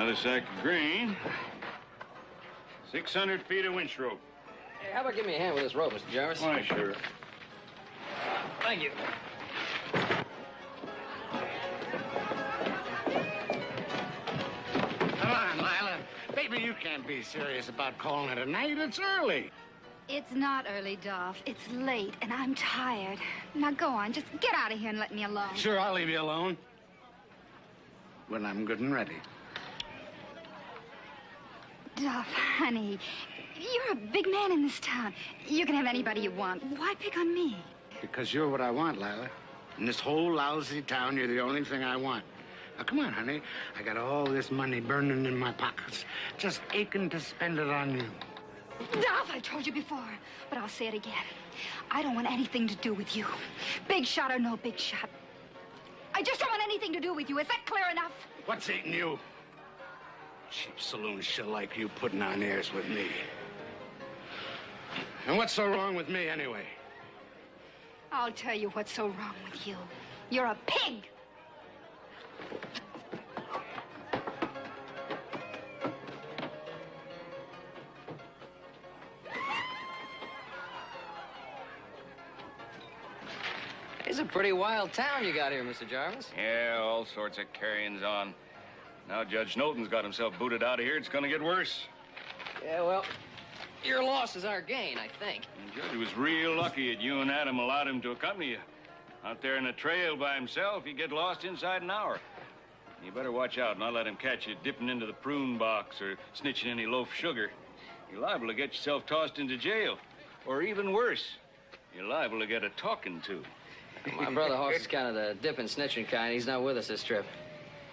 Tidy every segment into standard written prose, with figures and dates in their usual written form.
Another sack of grain. 600 feet of winch rope. Hey, how about give me a hand with this rope, Mr. Jarvis? Why, sure. Thank you. Come on, Lila. Baby, you can't be serious about calling it a night. It's early. It's not early, Dolph. It's late, and I'm tired. Now go on. Just get out of here and let me alone. Sure, I'll leave you alone. When I'm good and ready. Dolph, honey, you're a big man in this town. You can have anybody you want. Why pick on me? Because you're what I want, Lila. In this whole lousy town, you're the only thing I want. Now, come on, honey. I got all this money burning in my pockets, just aching to spend it on you. Dolph, I told you before, but I'll say it again. I don't want anything to do with you. Big shot or no big shot. I just don't want anything to do with you. Is that clear enough? What's eating you? Cheap saloon shit like you putting on airs with me. And what's so wrong with me, anyway? I'll tell you what's so wrong with you. You're a pig! It's a pretty wild town you got here, Mr. Jarvis. Yeah, all sorts of carryings on. Now Judge Snowden's got himself booted out of here. It's gonna get worse. Yeah, well, your loss is our gain, I think. The judge was real lucky that you and Adam allowed him to accompany you. Out there in the trail by himself, he'd get lost inside an hour. You better watch out and not let him catch you dipping into the prune box or snitching any loaf sugar. You're liable to get yourself tossed into jail. Or even worse, you're liable to get a talking to. My brother Hoss is kind of the dipping, snitching kind. He's not with us this trip.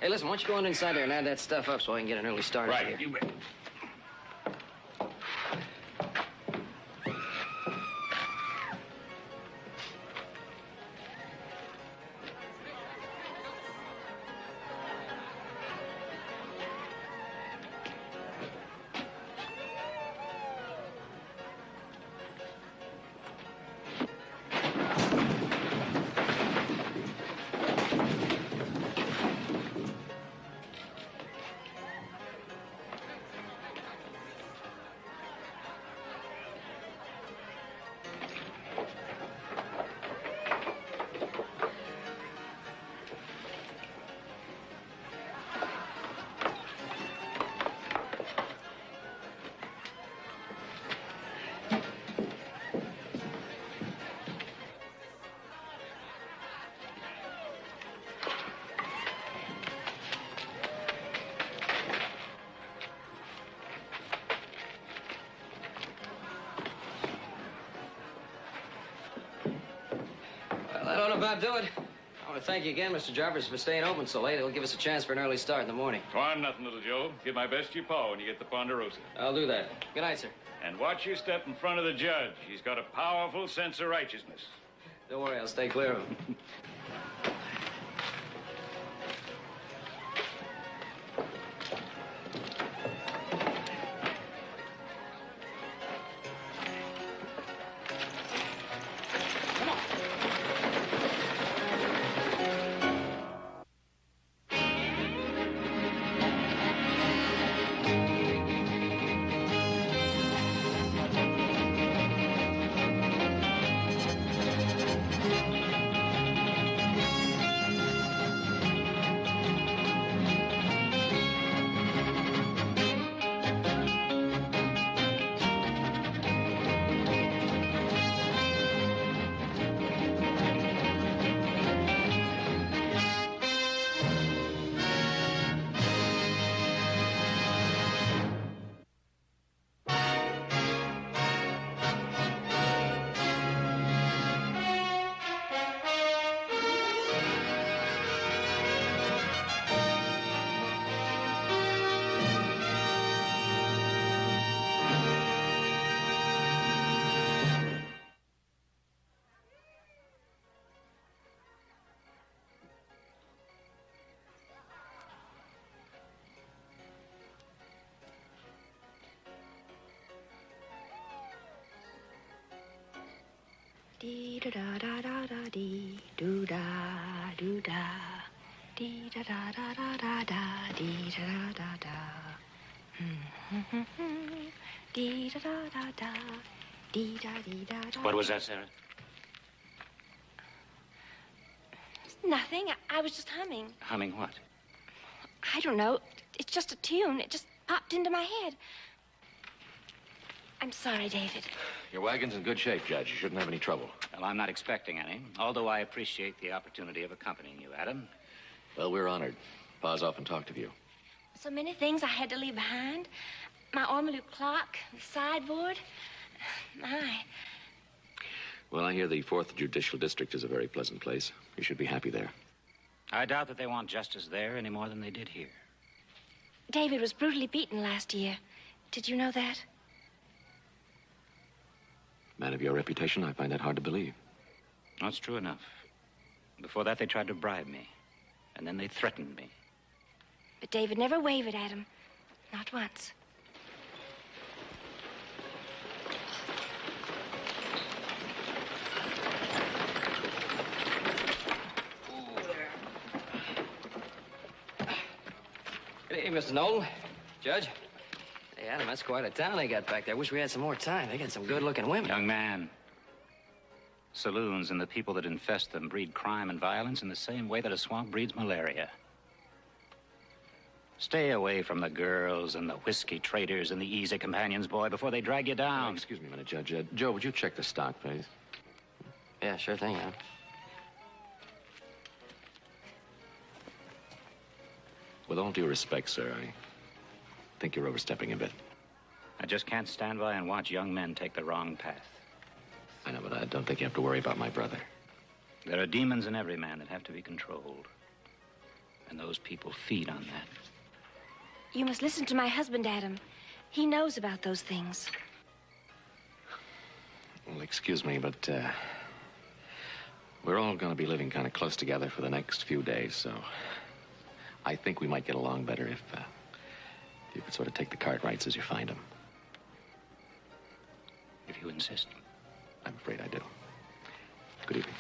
Hey, listen, why don't you go on inside there and add that stuff up so I can get an early start Right, here. you bet. That ought to about do it. I want to thank you again, Mr. Jarvis, for staying open so late. It'll give us a chance for an early start in the morning. Go on, nothing, little Joe. Give my best to your pa when you get the Ponderosa. I'll do that. Good night, sir. And watch your step in front of the judge. He's got a powerful sense of righteousness. Don't worry, I'll stay clear of him. Dee da da da da da dee doo da doo da. Dee da da da da da da, dee da da da da. Dee da da da da, dee da dee da da. What was that, Sarah? Nothing. I was just humming. Humming what? I don't know. It's just a tune. It just popped into my head. I'm sorry, David. Your wagon's in good shape, Judge. You shouldn't have any trouble. Well, I'm not expecting any, although I appreciate the opportunity of accompanying you, Adam. Well, we're honored. Pa's often talked of you. So many things I had to leave behind. My ormolu clock, the sideboard. My. Well, I hear the 4th Judicial District is a very pleasant place. You should be happy there. I doubt that they want justice there any more than they did here. David was brutally beaten last year. Did you know that? Man of your reputation, I find that hard to believe. That's true enough. Before that, they tried to bribe me. And then they threatened me. But David never wavered, Adam. Not once. Hey, Mr. Nolan. Judge. Hey, Adam, that's quite a town they got back there. Wish we had some more time. They got some good-looking women. Young man, saloons and the people that infest them breed crime and violence in the same way that a swamp breeds malaria. Stay away from the girls and the whiskey traders and the easy companions, boy, before they drag you down. Excuse me a minute, Judge. Joe, would you check the stock, please? Yeah, sure thing, Adam. With all due respect, sir, I think you're overstepping a bit. I just can't stand by and watch young men take the wrong path. I know, but I don't think you have to worry about my brother. There are demons in every man that have to be controlled. And those people feed on that. You must listen to my husband, Adam. He knows about those things. Well, excuse me, but we're all going to be living kind of close together for the next few days, so I think we might get along better if you could sort of take the cart rights as you find them. If you insist. I'm afraid I do. Good evening.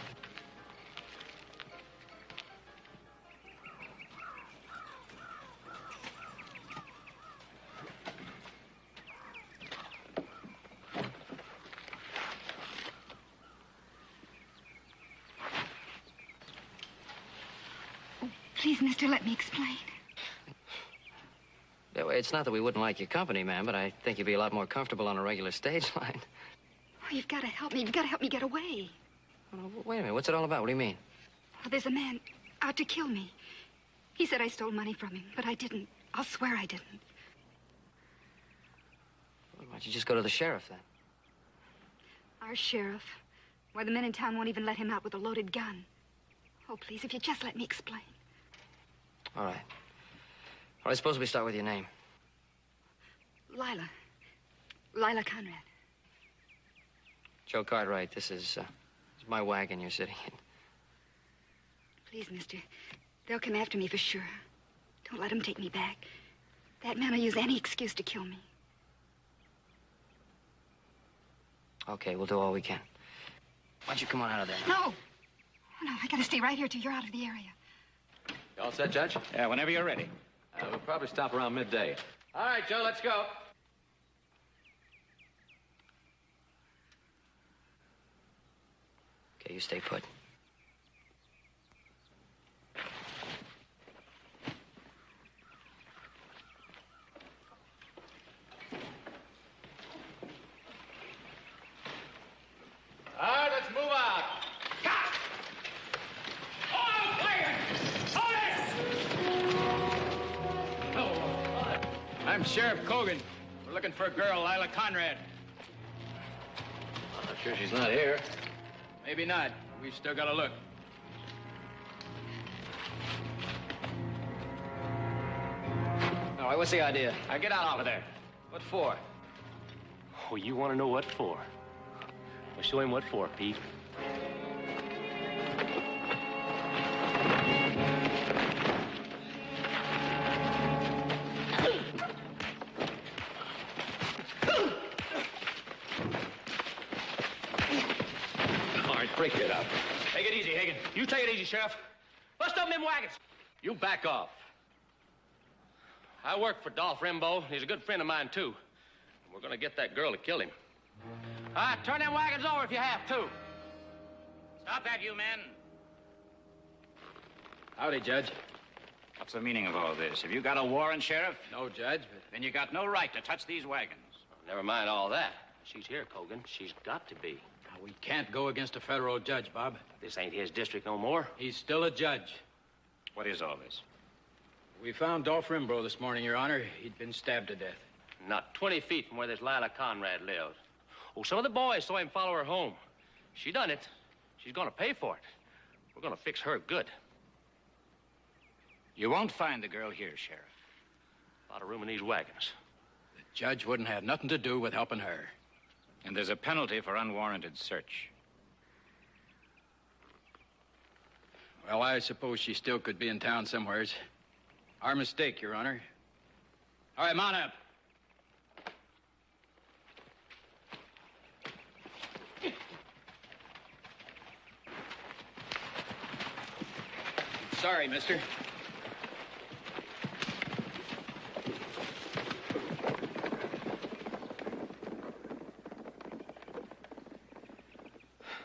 Please, mister, let me explain. It's not that we wouldn't like your company, ma'am, but I think you'd be a lot more comfortable on a regular stage line. Oh, you've got to help me. You've got to help me get away. Oh, wait a minute. What's it all about? What do you mean? Well, there's a man out to kill me. He said I stole money from him, but I didn't. I'll swear I didn't. Why don't you just go to the sheriff, then? Our sheriff. Why, the men in town won't even let him out with a loaded gun. Oh, please, if you just let me explain. All right. All right, suppose we start with your name. Lila. Lila Conrad. Joe Cartwright, this is my wagon you're sitting in. Please, mister. They'll come after me for sure. Don't let them take me back. That man will use any excuse to kill me. Okay, we'll do all we can. Why don't you come on out of there? No! No, I gotta stay right here till you're out of the area. You all set, Judge? Yeah, whenever you're ready. We'll probably stop around midday. All right, Joe, let's go. Okay, you stay put. All right, let's move out. I'm Sheriff Cogan. We're looking for a girl, Lila Conrad. I'm sure she's not here. Maybe not. We've still got to look. All right, what's the idea? Now get out of there. What for? Oh, you want to know what for? Well, show him what for, Pete. All right, break it up. Take it easy, Hagen. You take it easy, Sheriff. Bust up them wagons. You back off. I work for Dolph Rimbaud. He's a good friend of mine, too. We're gonna get that girl to kill him. All right, turn them wagons over if you have to. Stop that, you men. Howdy, Judge. What's the meaning of all this? Have you got a warrant, Sheriff? No, Judge, but... Then you got no right to touch these wagons. Never mind all that. She's here, Cogan. She's got to be. We can't go against a federal judge, Bob. This ain't his district no more. He's still a judge. What is all this? We found Dolph Rimbaud this morning, Your Honor. He'd been stabbed to death. Not 20 feet from where this Lila Conrad lived. Oh, some of the boys saw him follow her home. She done it. She's gonna pay for it. We're gonna fix her good. You won't find the girl here, Sheriff. A lot of room in these wagons. The judge wouldn't have nothing to do with helping her. And there's a penalty for unwarranted search. Well, I suppose she still could be in town somewheres. Our mistake, Your Honor. All right, mount up. Sorry, mister.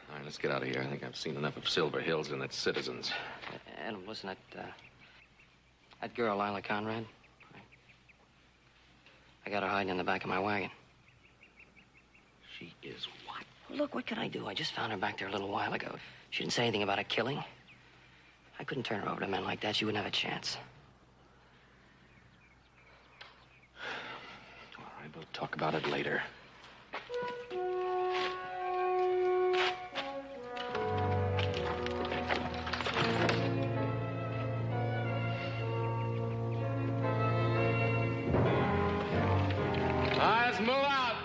All right, let's get out of here. I think I've seen enough of Silver Hills and its citizens. Adam, listen, that girl, Lila Conrad, I got her hiding in the back of my wagon. She is what? Look, what can I do? I just found her back there a little while ago. She didn't say anything about a killing. I couldn't turn her over to men like that. She wouldn't have a chance. All right, we'll talk about it later. Let's move out.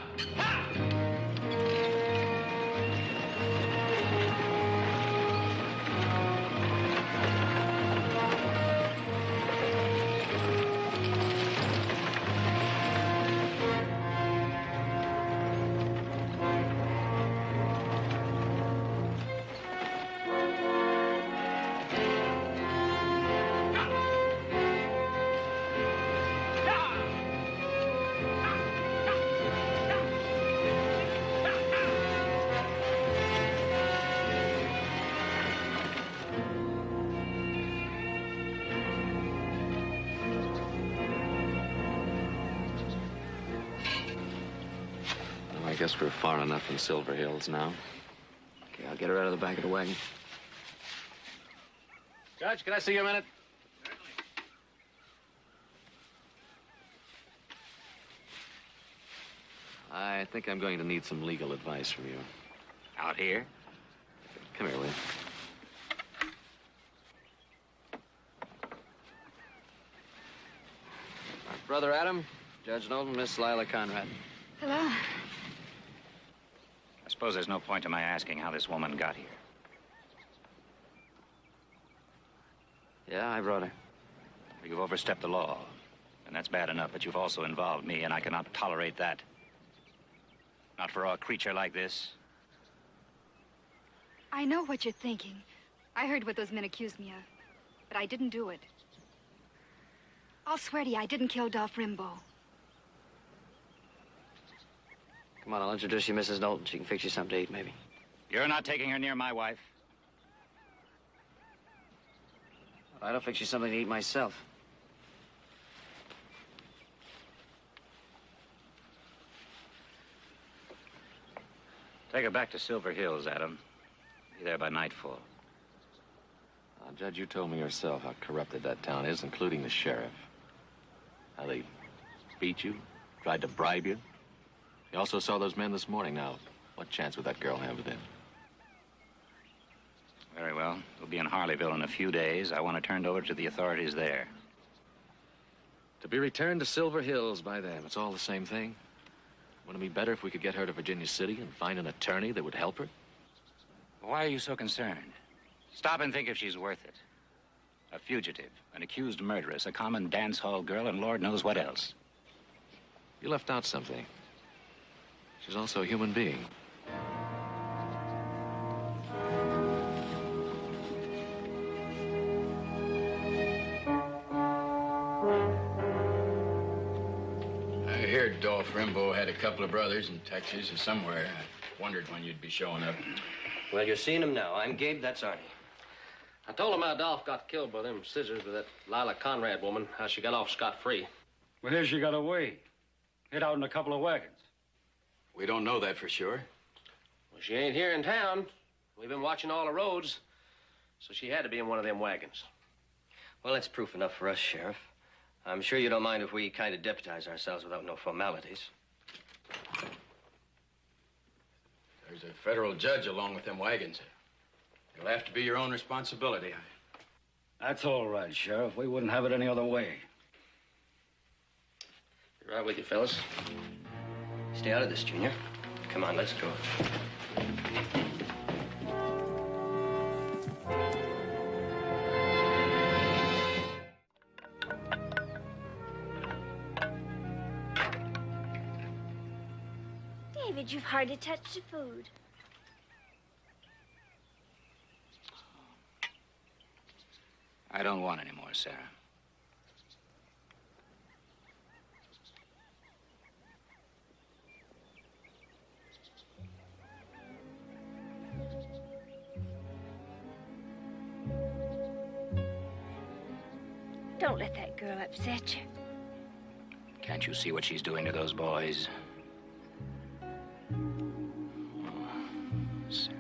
I guess we're far enough from Silver Hills now. Okay, I'll get her out of the back of the wagon. Judge, can I see you a minute? I think I'm going to need some legal advice from you. Out here? Come here, will you? Brother Adam, Judge Knowlton, Miss Lila Conrad. Hello. I suppose there's no point to my asking how this woman got here. Yeah, I brought her. You've overstepped the law, and that's bad enough, but you've also involved me, and I cannot tolerate that. Not for a creature like this. I know what you're thinking. I heard what those men accused me of, but I didn't do it. I'll swear to you, I didn't kill Dolph Rimbaud. Come on, I'll introduce you, Mrs. Knowlton. She can fix you something to eat, maybe. You're not taking her near my wife. All right, I'll fix you something to eat myself. Take her back to Silver Hills, Adam. Be there by nightfall. Judge, you told me yourself how corrupted that town is, including the sheriff. How they beat you, tried to bribe you. You also saw those men this morning. Now, what chance would that girl have with him? Very well. We'll be in Harleyville in a few days. I want her turned over to the authorities there. To be returned to Silver Hills by them. It's all the same thing. Wouldn't it be better if we could get her to Virginia City and find an attorney that would help her? Why are you so concerned? Stop and think if she's worth it. A fugitive, an accused murderess, a common dance hall girl, and Lord knows what else. You left out something. She's also a human being. couple of brothers in Texas or somewhere. I wondered when you'd be showing up. Well, you're seeing him now. I'm Gabe, that's Arnie. I told him how Dolph got killed by them scissors with that Lila Conrad woman, how she got off scot-free. Well, here she got away. Hid out in a couple of wagons. We don't know that for sure. Well, she ain't here in town. We've been watching all the roads, so she had to be in one of them wagons. Well, that's proof enough for us, Sheriff. I'm sure you don't mind if we kind of deputize ourselves without no formalities. There's a federal judge along with them wagons. It'll have to be your own responsibility. That's all right, Sheriff. We wouldn't have it any other way. Be right with you, fellas. Stay out of this, Junior. Come on, let's go. David, you've hardly touched the food. I don't want any more, Sarah. Don't let that girl upset you. Can't you see what she's doing to those boys? Sarah.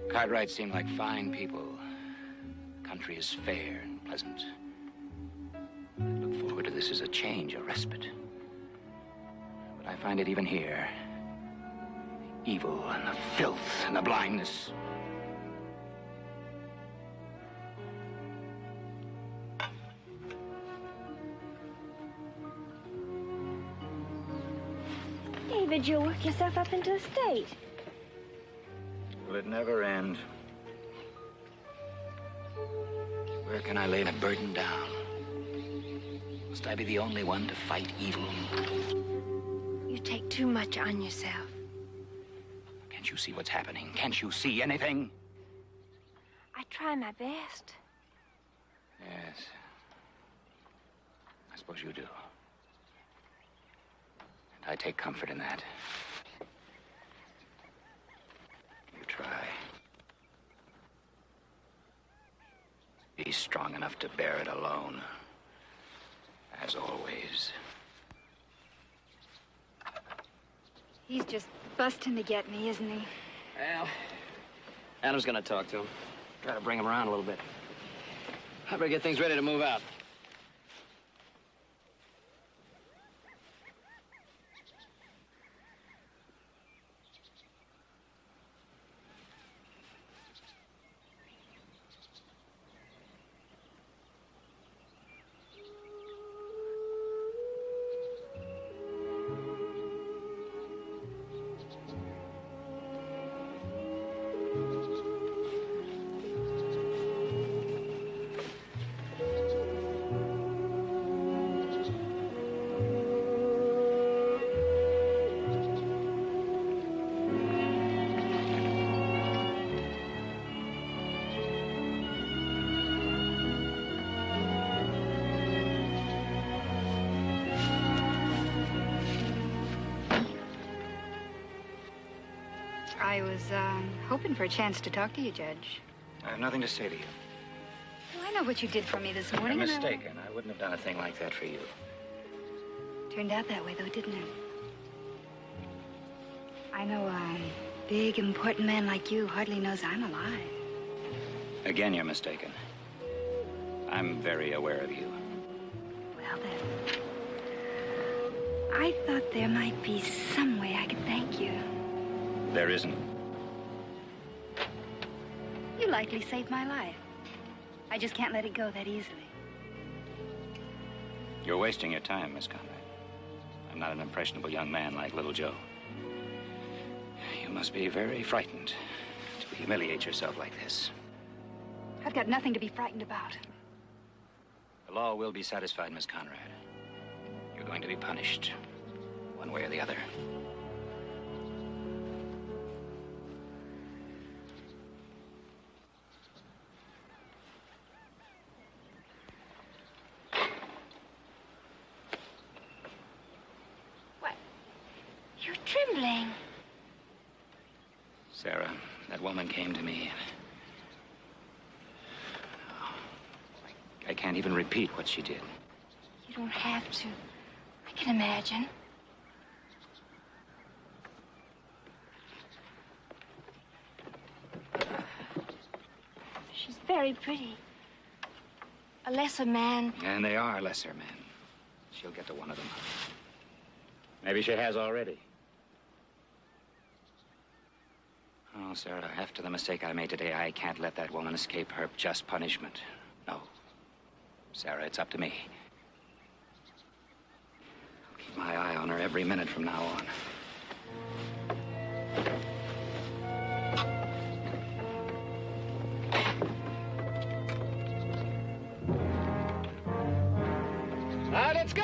Cartwrights seem like fine people. Country is fair and pleasant. I look forward to this as a change, a respite. But I find it even here. The evil and the filth and the blindness. David, you'll work yourself up into a state. Will it never end? Where can I lay the burden down? Must I be the only one to fight evil? You take too much on yourself. Can't you see what's happening? Can't you see anything? I try my best. Yes. I suppose you do. And I take comfort in that. You try. Be strong enough to bear it alone. As always. He's just busting to get me, isn't he? Well, Adam's gonna talk to him. Try to bring him around a little bit. I better get things ready to move out. I was hoping for a chance to talk to you, Judge. I have nothing to say to you. Well, I know what you did for me this You're morning. mistaken. I wouldn't have done a thing like that for you. Turned out that way, though, didn't it? I know a big, important man like you hardly knows I'm alive. Again, you're mistaken. I'm very aware of you. Well, then, I thought there might be some way I could thank you. There isn't. You likely saved my life. I just can't let it go that easily. You're wasting your time, Miss Conrad. I'm not an impressionable young man like Little Joe. You must be very frightened to humiliate yourself like this. I've got nothing to be frightened about. The law will be satisfied, Miss Conrad. You're going to be punished, one way or the other. You're trembling. Sarah, that woman came to me. I can't even repeat what she did. You don't have to. I can imagine. She's very pretty. A lesser man. And they are lesser men. She'll get to one of them. Maybe she has already. Oh, Sarah, after the mistake I made today, I can't let that woman escape her just punishment. No. Sarah, it's up to me. I'll keep my eye on her every minute from now on. Now, let's go!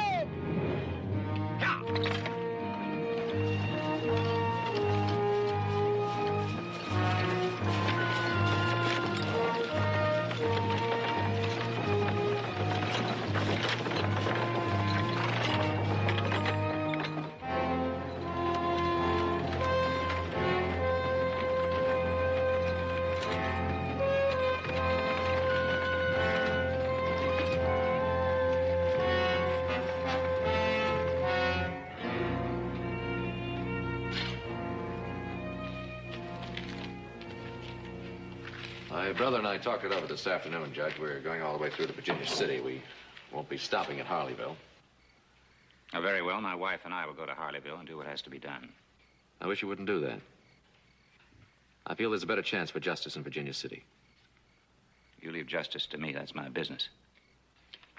My brother and I talked it over this afternoon, Judge. We're going all the way through to Virginia City. We won't be stopping at Harleyville. Oh, very well. My wife and I will go to Harleyville and do what has to be done. I wish you wouldn't do that. I feel there's a better chance for justice in Virginia City. You leave justice to me. That's my business.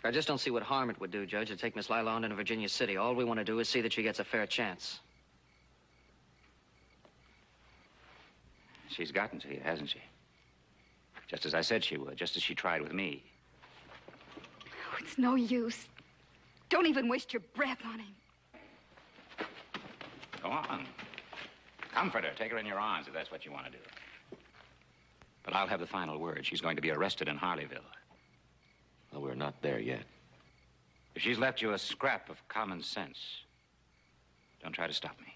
I just don't see what harm it would do, Judge, to take Miss Lila on into Virginia City. All we want to do is see that she gets a fair chance. She's gotten to you, hasn't she? Just as I said she would, just as she tried with me. Oh, it's no use. Don't even waste your breath on him. Go on. Comfort her. Take her in your arms if that's what you want to do. But I'll have the final word. She's going to be arrested in Harleyville. Well, we're not there yet. If she's left you a scrap of common sense, don't try to stop me.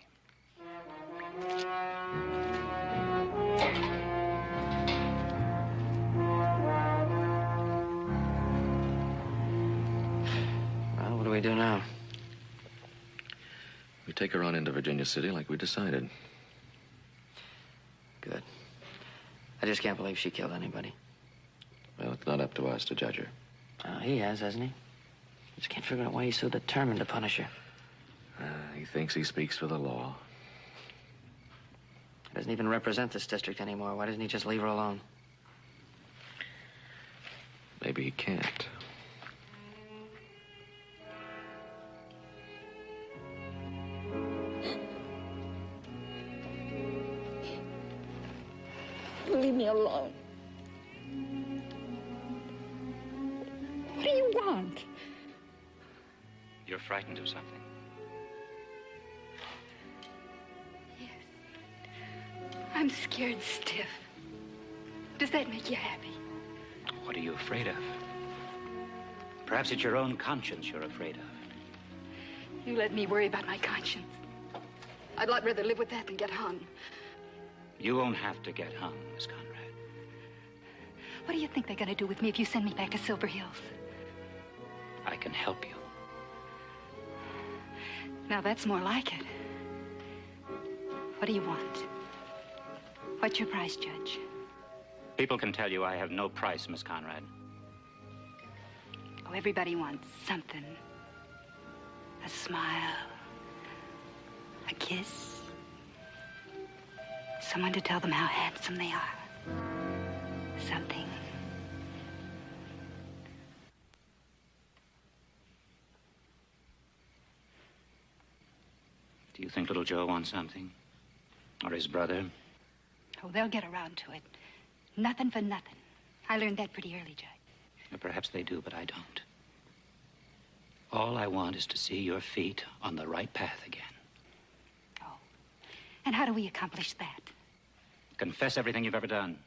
Well, what do we do now? We take her on into Virginia City like we decided. Good. I just can't believe she killed anybody. Well, it's not up to us to judge her. He has, hasn't he? Just can't figure out why he's so determined to punish her. He thinks he speaks for the law. He doesn't even represent this district anymore. Why doesn't he just leave her alone? Maybe he can't. Leave me alone. What do you want? You're frightened of something. Yes. I'm scared stiff. Does that make you happy? What are you afraid of? Perhaps it's your own conscience you're afraid of. You let me worry about my conscience. I'd lot rather live with that than get hung. You won't have to get hung, Miss Conrad. What do you think they're going to do with me if you send me back to Silver Hills? I can help you. Now, that's more like it. What do you want? What's your price, Judge? People can tell you I have no price, Miss Conrad. Oh, everybody wants something. A smile. A kiss. Someone to tell them how handsome they are. Something. Do you think little Joe wants something? Or his brother? Oh, they'll get around to it. Nothing for nothing. I learned that pretty early, Judge. Or perhaps they do, but I don't. All I want is to see your feet on the right path again. Oh. And how do we accomplish that? Confess everything you've ever done.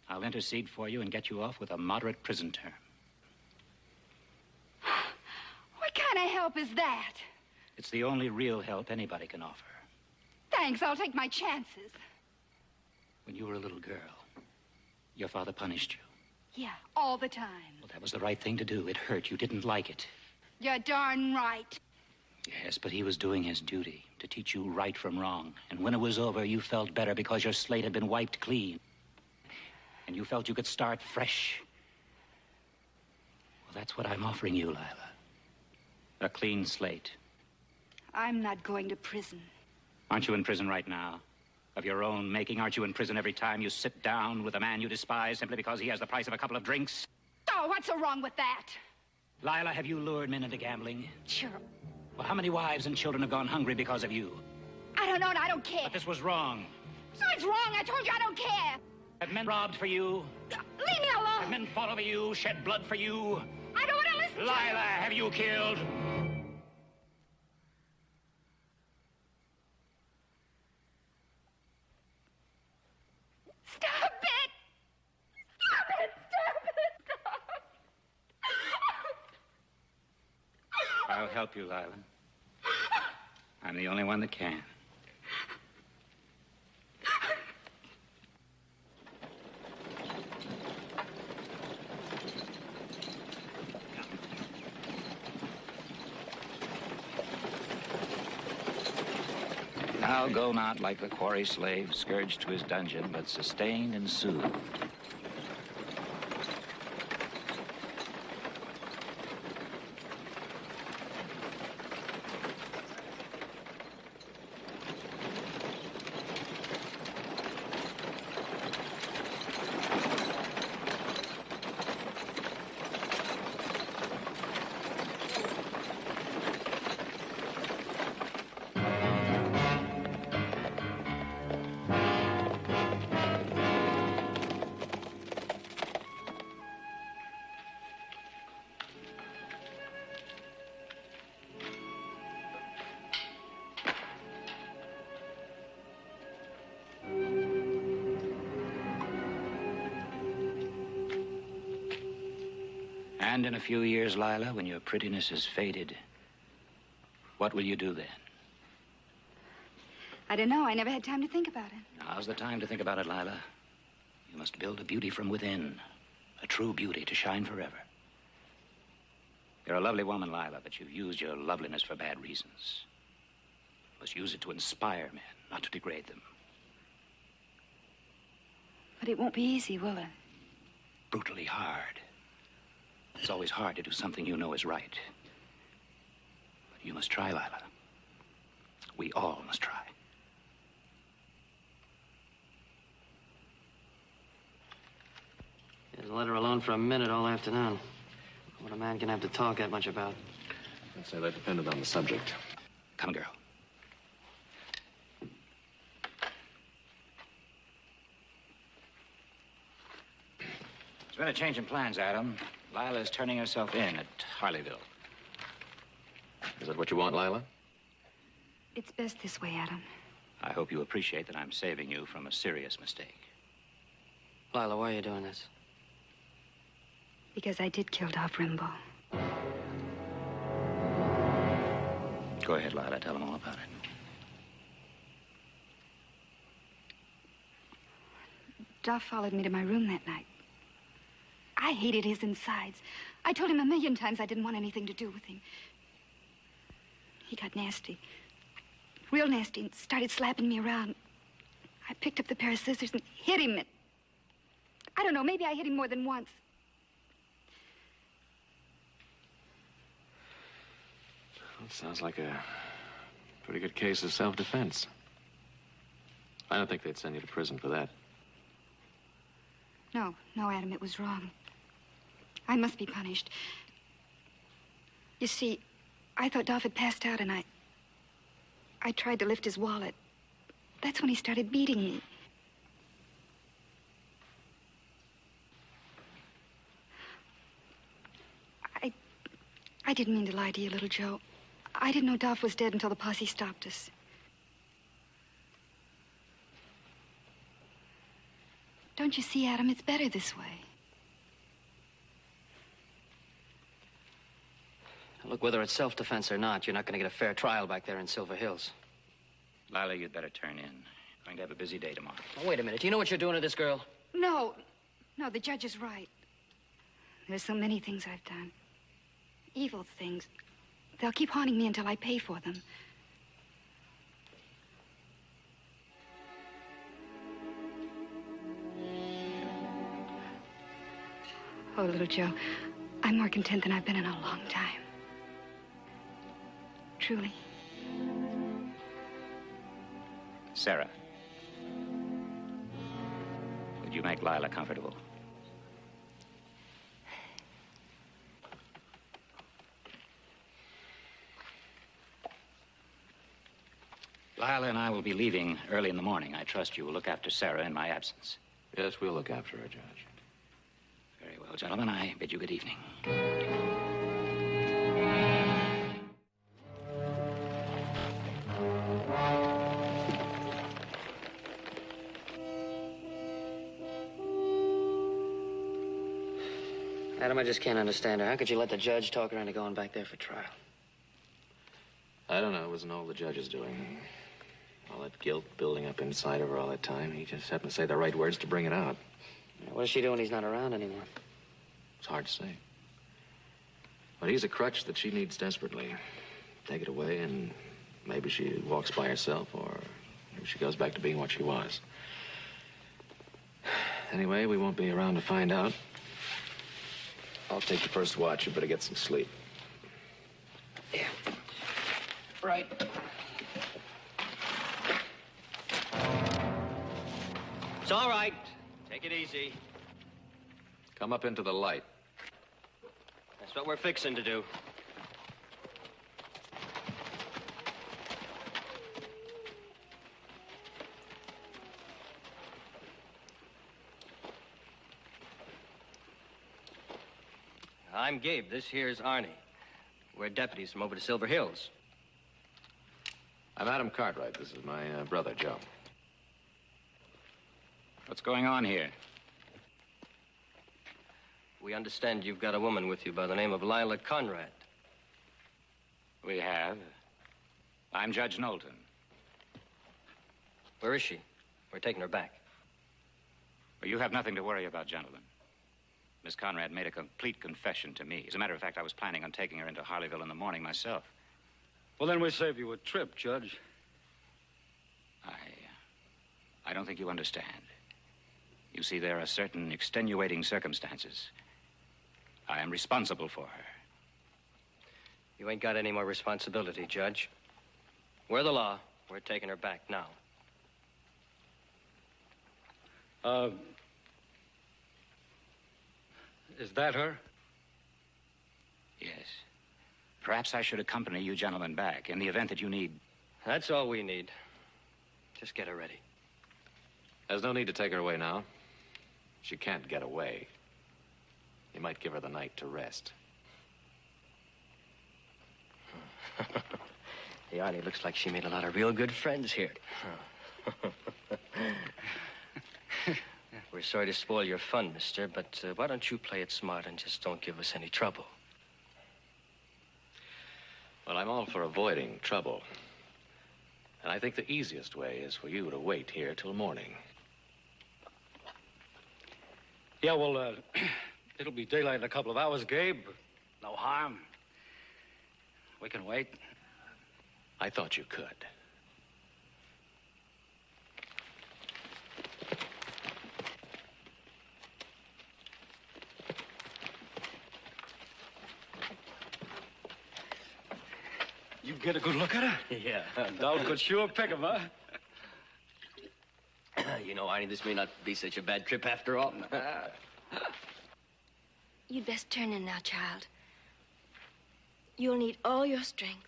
I'll intercede for you and get you off with a moderate prison term. What kind of help is that? It's the only real help anybody can offer. Thanks, I'll take my chances. When you were a little girl, your father punished you. Yeah, all the time. Well, that was the right thing to do. It hurt. You didn't like it. You're darn right. Yes, but he was doing his duty to teach you right from wrong. And when it was over, you felt better because your slate had been wiped clean. And you felt you could start fresh. Well, that's what I'm offering you, Lila. A clean slate. I'm not going to prison. Aren't you in prison right now? Of your own making, aren't you in prison every time you sit down with a man you despise simply because he has the price of a couple of drinks? Oh, what's so wrong with that? Lila, have you lured men into gambling? Sure. Well, how many wives and children have gone hungry because of you? I don't know and I don't care. But this was wrong. So it's wrong. I told you I don't care. Have men robbed for you? Leave me alone. Have men fought over you, shed blood for you? I don't want to listen to Lila, you. have you killed? Stop it! Stop it! Stop it! Stop! I'll help you, Lila. I'm the only one that can. Now go not like the quarry slave, scourged to his dungeon, but sustained and soothed. And in a few years, Lila, when your prettiness has faded, what will you do then? I don't know. I never had time to think about it. Now's the time to think about it, Lila. You must build a beauty from within, a true beauty to shine forever. You're a lovely woman, Lila, but you've used your loveliness for bad reasons. You must use it to inspire men, not to degrade them. But it won't be easy, will it? Brutally hard. It's always hard to do something you know is right. But you must try, Lila. We all must try. Just let her alone for a minute all afternoon. What a man can have to talk that much about. I'd say that depended on the subject. Come, girl. There's been a change in plans, Adam. Lila's turning herself in at Harleyville. Is that what you want, Lila? It's best this way, Adam. I hope you appreciate that I'm saving you from a serious mistake. Lila, why are you doing this? Because I did kill Dolph Rimbaugh. Go ahead, Lila. Tell them all about it. Dolph followed me to my room that night. I hated his insides. I told him 1,000,000 times I didn't want anything to do with him. He got nasty. Real nasty, and started slapping me around. I picked up the pair of scissors and hit him. I don't know, maybe I hit him more than once. Well, sounds like a pretty good case of self-defense. I don't think they'd send you to prison for that. No, Adam, it was wrong. I must be punished. You see, I thought Dolph had passed out, and I tried to lift his wallet. That's when he started beating me. I didn't mean to lie to you, little Joe. I didn't know Dolph was dead until the posse stopped us. Don't you see, Adam? It's better this way. Look, whether it's self-defense or not, you're not going to get a fair trial back there in Silver Hills. Lila, you'd better turn in. Going to have a busy day tomorrow. Oh, wait a minute. Do you know what you're doing to this girl? No. No, the judge is right. There's so many things I've done. Evil things. They'll keep haunting me until I pay for them. Oh, little Joe, I'm more content than I've been in a long time. Truly. Sarah, would you make Lila comfortable? Lila and I will be leaving early in the morning. I trust you will look after Sarah in my absence. Yes, we'll look after her, Judge. Very well, gentlemen. I bid you good evening. Adam, I just can't understand her. How could you let the judge talk her into going back there for trial? I don't know. It wasn't all the judge's doing. All that guilt building up inside of her all that time. He just happened to say the right words to bring it out. What does she do when he's not around anymore? It's hard to say. But he's a crutch that she needs desperately. Take it away and maybe she walks by herself or maybe she goes back to being what she was. Anyway, we won't be around to find out. I'll take the first watch. You better get some sleep. Yeah. Right. It's all right. Take it easy. Come up into the light. That's what we're fixing to do. I'm Gabe. This here's Arnie. We're deputies from over to Silver Hills. I'm Adam Cartwright. This is my brother, Joe. What's going on here? We understand you've got a woman with you by the name of Lila Conrad. We have. I'm Judge Knowlton. Where is she? We're taking her back. Well, you have nothing to worry about, gentlemen. Miss Conrad made a complete confession to me. As a matter of fact, I was planning on taking her into Harleyville in the morning myself. Well, then we'll save you a trip, Judge. I don't think you understand. You see, there are certain extenuating circumstances. I am responsible for her. You ain't got any more responsibility, Judge. We're the law. We're taking her back now. Is that her? Yes. Perhaps I should accompany you gentlemen back in the event that you need... That's all we need. Just get her ready. There's no need to take her away now. She can't get away. You might give her the night to rest. Hey, Arnie, looks like she made a lot of real good friends here. We're sorry to spoil your fun, mister, but why don't you play it smart and just don't give us any trouble? Well, I'm all for avoiding trouble. And I think the easiest way is for you to wait here till morning. Yeah, well, it'll be daylight in a couple of hours, Gabe. No harm. We can wait. I thought you could. You get a good look at her? Yeah. Dowd could sure pick him, huh? You know, Arnie, this may not be such a bad trip after all. You'd best turn in now, child. You'll need all your strength.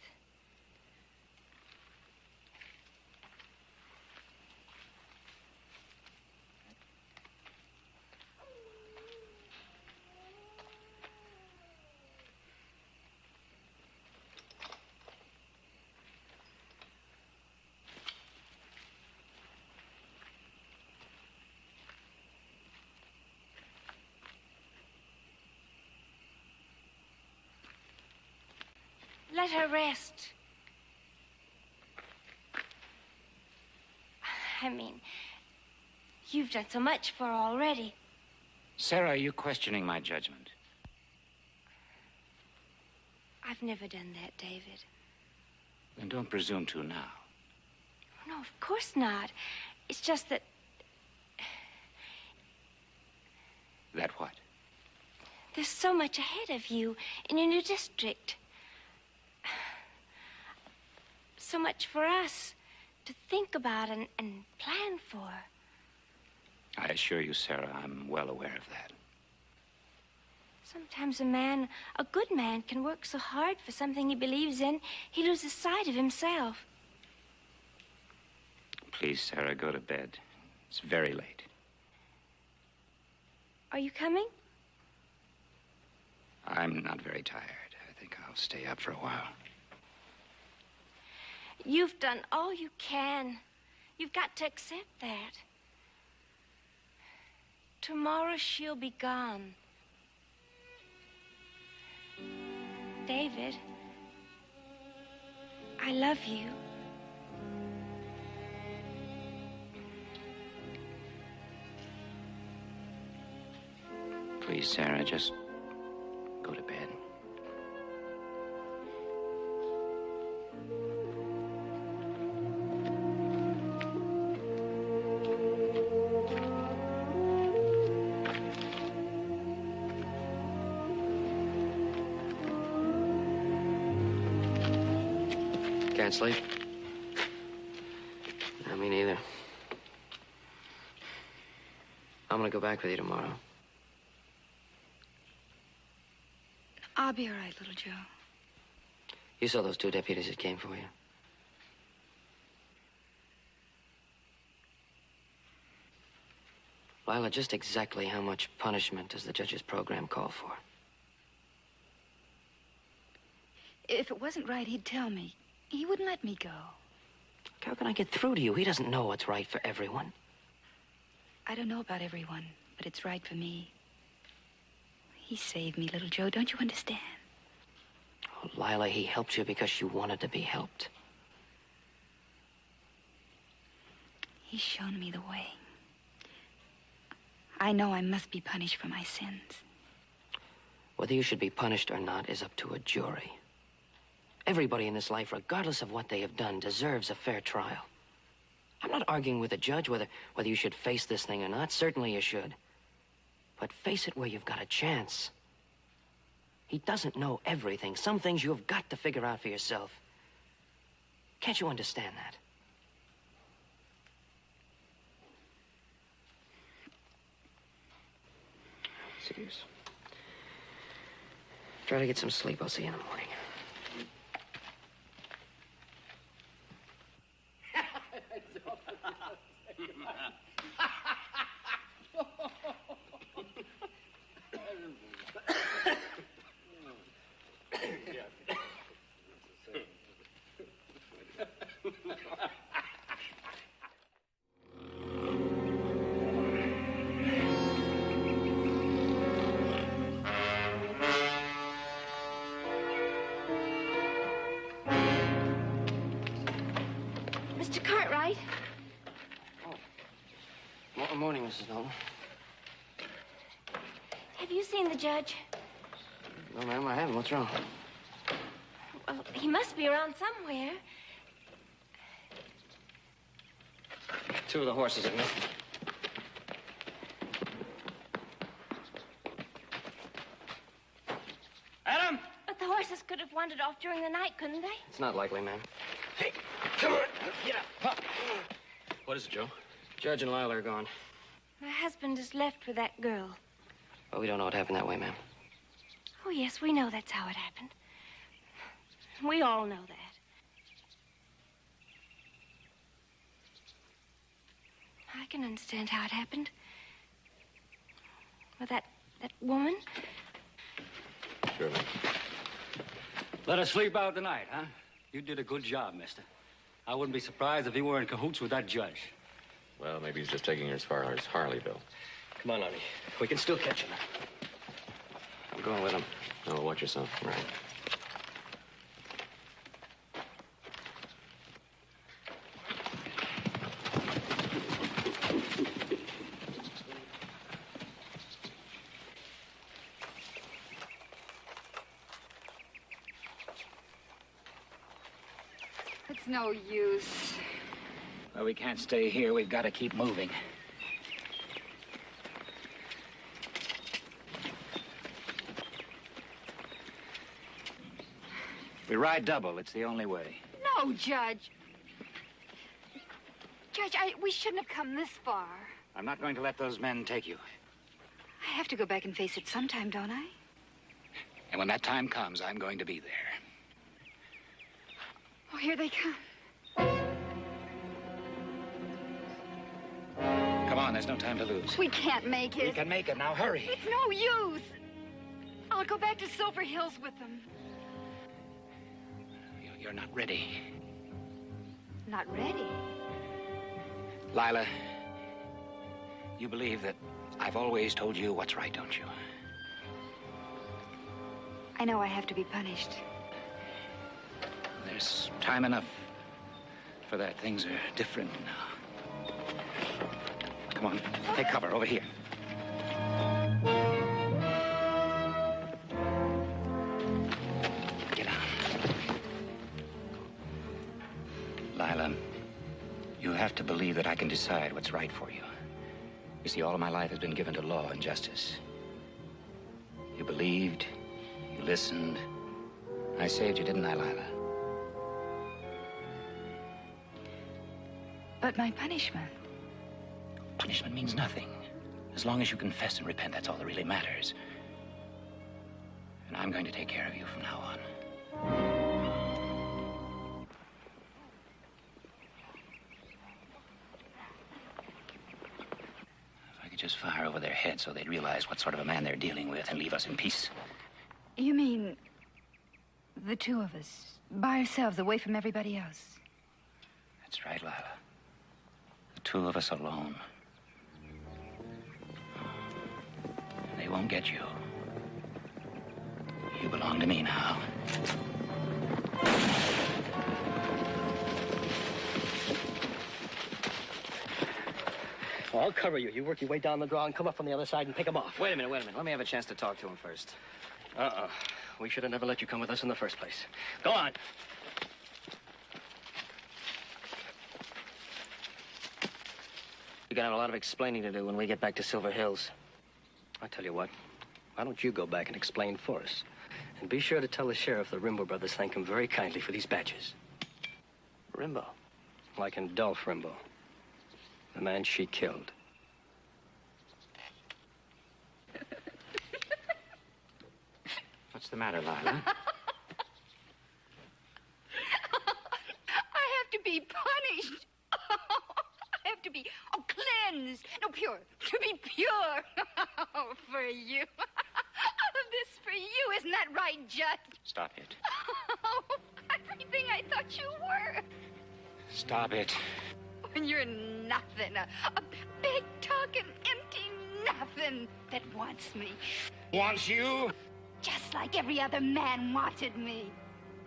Let her rest. I mean, you've done so much for her already. Sarah, are you questioning my judgment? I've never done that, David. Then don't presume to now. No, of course not. It's just that... That what? There's so much ahead of you in your new district. So much for us to think about and plan for. I assure you, Sarah, I'm well aware of that. Sometimes a good man, can work so hard for something he believes in, he loses sight of himself. Please, Sarah, go to bed. It's very late. Are you coming? I'm not very tired. I think I'll stay up for a while. You've done all you can. You've got to accept that. Tomorrow she'll be gone. David, I love you. Please, Sarah, just go to bed. Can't sleep? No, me neither. I'm gonna go back with you tomorrow. I'll be all right, little Joe. You saw those 2 deputies that came for you. Lila, just exactly how much punishment does the judge's program call for? If it wasn't right, he'd tell me. He wouldn't let me go. How can I get through to you? He doesn't know what's right for everyone. I don't know about everyone, but it's right for me. He saved me, little Joe. Don't you understand? Oh, Lila, he helped you because you wanted to be helped. He's shown me the way. I know I must be punished for my sins. Whether you should be punished or not is up to a jury. Everybody in this life, regardless of what they have done, deserves a fair trial. I'm not arguing with a judge whether you should face this thing or not. Certainly you should. But face it where you've got a chance. He doesn't know everything. Some things you've got to figure out for yourself. Can't you understand that? Serious. Try to get some sleep. I'll see you in the morning. Mr. Cartwright? Good morning, Mrs. Dalton. Have you seen the judge? No, ma'am, I haven't. What's wrong? Well, he must be around somewhere. 2 of the horses have missed. Adam! But the horses could have wandered off during the night, couldn't they? It's not likely, ma'am. Hey, come on. Get up. What is it, Joe? Judge and Lila are gone. My husband is left with that girl. Well, we don't know what happened that way, ma'am. Oh, yes, we know that's how it happened. We all know that. I can understand how it happened. With that woman. Sure. Let us sleep out the night, huh? You did a good job, mister. I wouldn't be surprised if he were in cahoots with that judge. Well, maybe he's just taking her as far as Harleyville. Come on, honey. We can still catch him. I'm going with him. Oh, watch yourself. Right. no use. Well, we can't stay here. We've got to keep moving. We ride double. It's the only way. No, Judge. Judge, we shouldn't have come this far. I'm not going to let those men take you. I have to go back and face it sometime, don't I? And when that time comes, I'm going to be there. Oh, here they come. Come on, there's no time to lose. We can't make it. We can make it. Now, hurry. It's no use. I'll go back to Silver Hills with them. You're not ready. Not ready? Lila, you believe that I've always told you what's right, don't you? I know I have to be punished. There's time enough for that. Things are different now. Come on, take cover over here. Get on. Lila, you have to believe that I can decide what's right for you. You see, all of my life has been given to law and justice. You believed, you listened. I saved you, didn't I, Lila? But my punishment? Punishment means nothing. As long as you confess and repent, that's all that really matters. And I'm going to take care of you from now on. If I could just fire over their heads so they'd realize what sort of a man they're dealing with and leave us in peace. You mean the two of us, by ourselves, away from everybody else? That's right, Lila. The two of us alone. They won't get you. You belong to me now. Well, I'll cover you. You work your way down the draw and come up from the other side and pick him off. Wait a minute. Let me have a chance to talk to him first. Uh-uh. We should have never let you come with us in the first place. Go on. We're gonna have a lot of explaining to do when we get back to Silver Hills. I tell you what, why don't you go back and explain for us? And be sure to tell the sheriff the Rimbaud brothers thank him very kindly for these badges. Rimbaud? Like in Dolph Rimbaud, the man she killed. What's the matter, Lila? I have to be punished. I have to be, cleansed. No, pure. To be pure. Oh, for you. All of this for you. Isn't that right, Judge? Stop it. Oh, everything I thought you were. Stop it. When you're nothing. A big talking, empty nothing that wants me. Wants you? Just like every other man wanted me.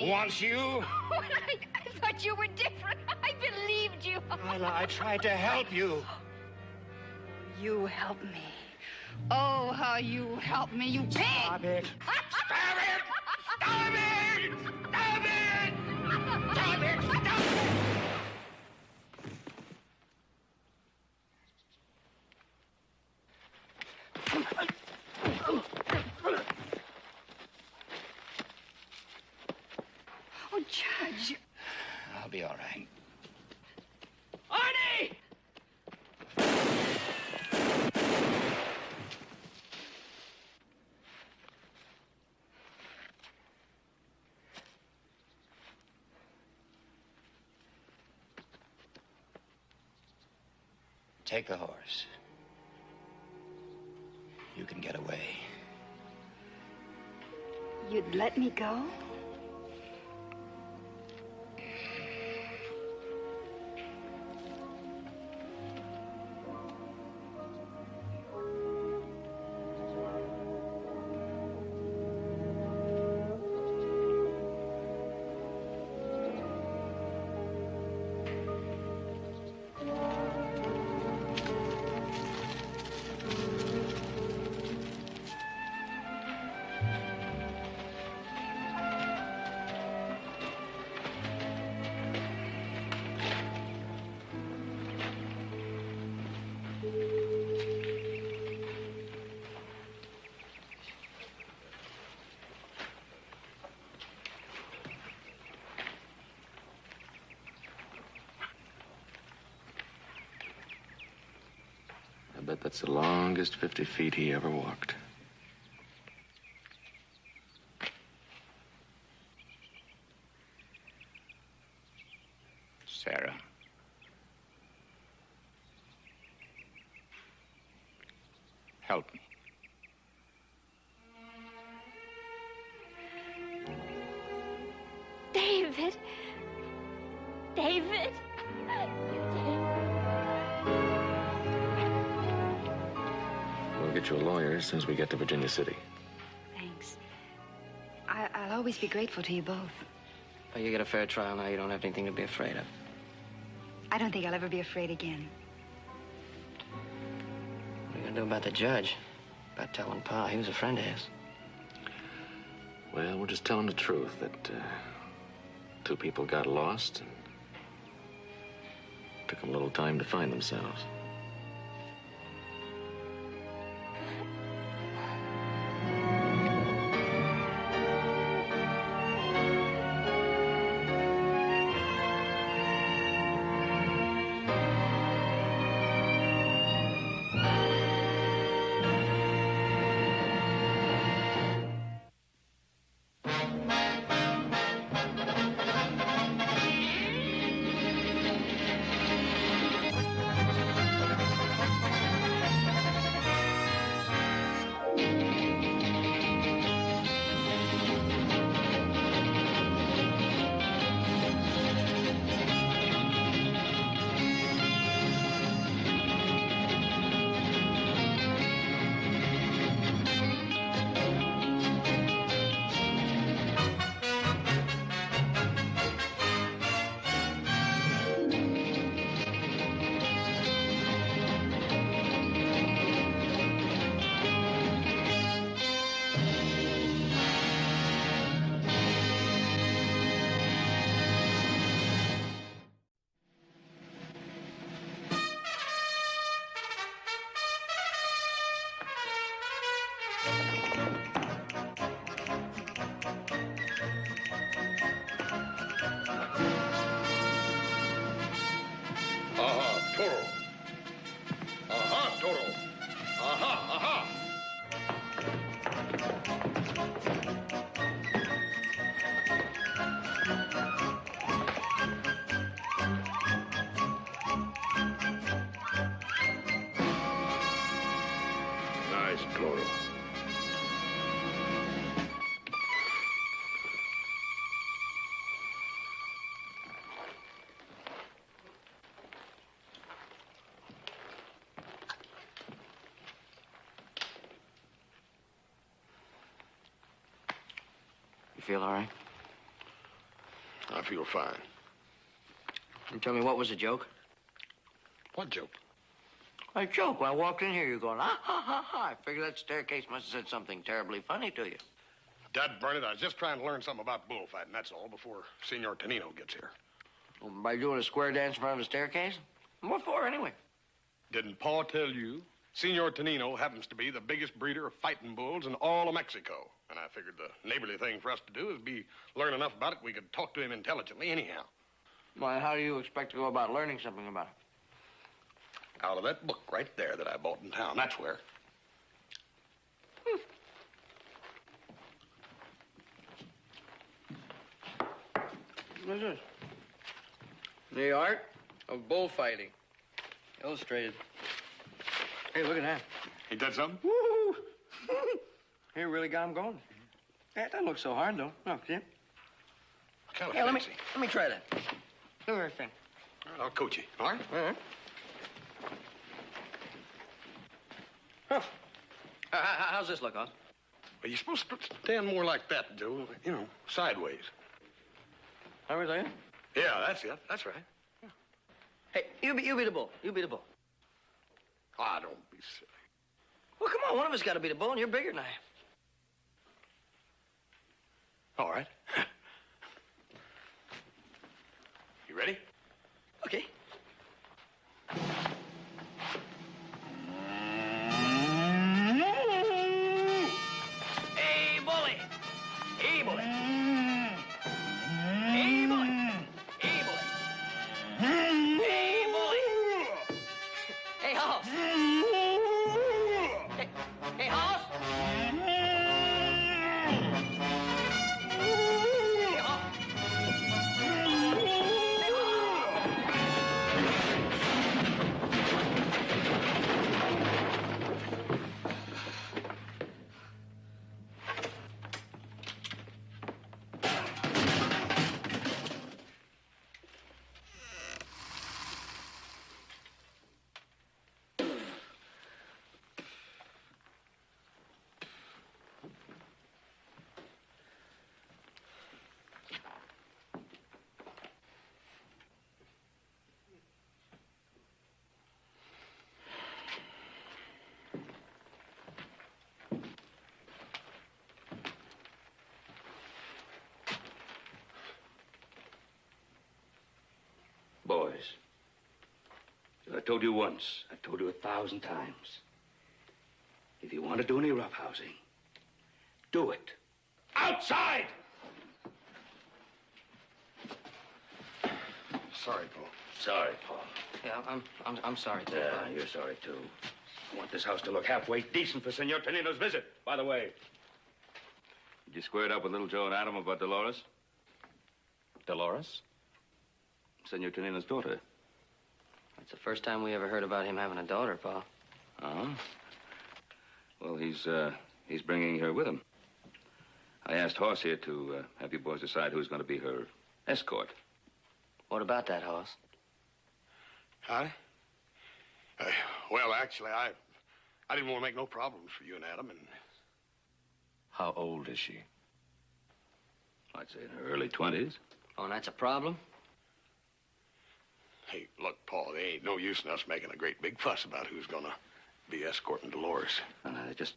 Wants you? I thought you were different. I believed you. Lila, I tried to help you. You helped me. Oh, how you helped me, you pig! Stop it. Stop it! Stop it! Stop it! Stop it! Stop it! Oh, Judge. I'll be all right. Arnie! Take the horse. You can get away. You'd let me go? bet that's the longest 50 feet he ever walked. Sarah. Help me. David. David. We'll get you a lawyer as soon as we get to Virginia City. Thanks. I'll always be grateful to you both. Well, you get a fair trial now. You don't have anything to be afraid of. I don't think I'll ever be afraid again. What are you gonna do about the judge? About telling Pa he was a friend of his? Well, we're just telling the truth that two people got lost and took them a little time to find themselves. Feel all right? I feel fine. You tell me, what was the joke? What joke? A joke. When I walked in here, you're going, ah, ha, ha, ha. I figured that staircase must have said something terribly funny to you. Dad, burn it, I was just trying to learn something about bullfighting, that's all, before Senor Tonino gets here. Well, by doing a square dance in front of a staircase? What for, anyway? Didn't Pa tell you? Senor Tonino happens to be the biggest breeder of fighting bulls in all of Mexico. And I figured the neighborly thing for us to do is learn enough about it we could talk to him intelligently anyhow. Well, how do you expect to go about learning something about it? Out of that book right there that I bought in town, that's where. What's this? The Art of Bullfighting. Illustrated. Hey, look at that. Ain't that something? Woo! He really got him going. That doesn't look so hard, though. Look, see? Kind of Yeah, fancy. let me try that. Look at that thing. All right, I'll coach you, all right? Huh. How's this look, huh? Well, you're supposed to stand more like that, Joe. You know, sideways. How was that? Yeah, that's it. That's right. Yeah. Hey, you be the bull. You be the bull. Ah, don't be silly. Well, come on. One of us got to be the bull, and you're bigger than I am. All right. You ready? Okay. Hey, bully. Hey, bully. Hey, bully. Hey, bully. Hey, bully. Hey, Hoss. I've told you once. I've told you 1,000 times. If you want to do any roughhousing, do it. Outside! Sorry, Paul. Sorry, Paul. Yeah, I'm sorry, too. Yeah, you're sorry, too. I want this house to look halfway decent for Senor Tonino's visit. By the way, Did you square it up with little Joe and Adam about Dolores? Dolores? Senor Tonino's daughter. It's the first time we ever heard about him having a daughter, Pa. Uh-huh. Well, he's bringing her with him. I asked Hoss here to have you boys decide who's going to be her escort. What about that, Hoss? Huh? Well, actually, I didn't want to make no problems for you and Adam, and... How old is she? I'd say in her early 20s. Oh, and that's a problem? Hey, look, Paul, there ain't no use in us making a great big fuss about who's gonna be escorting Dolores. Just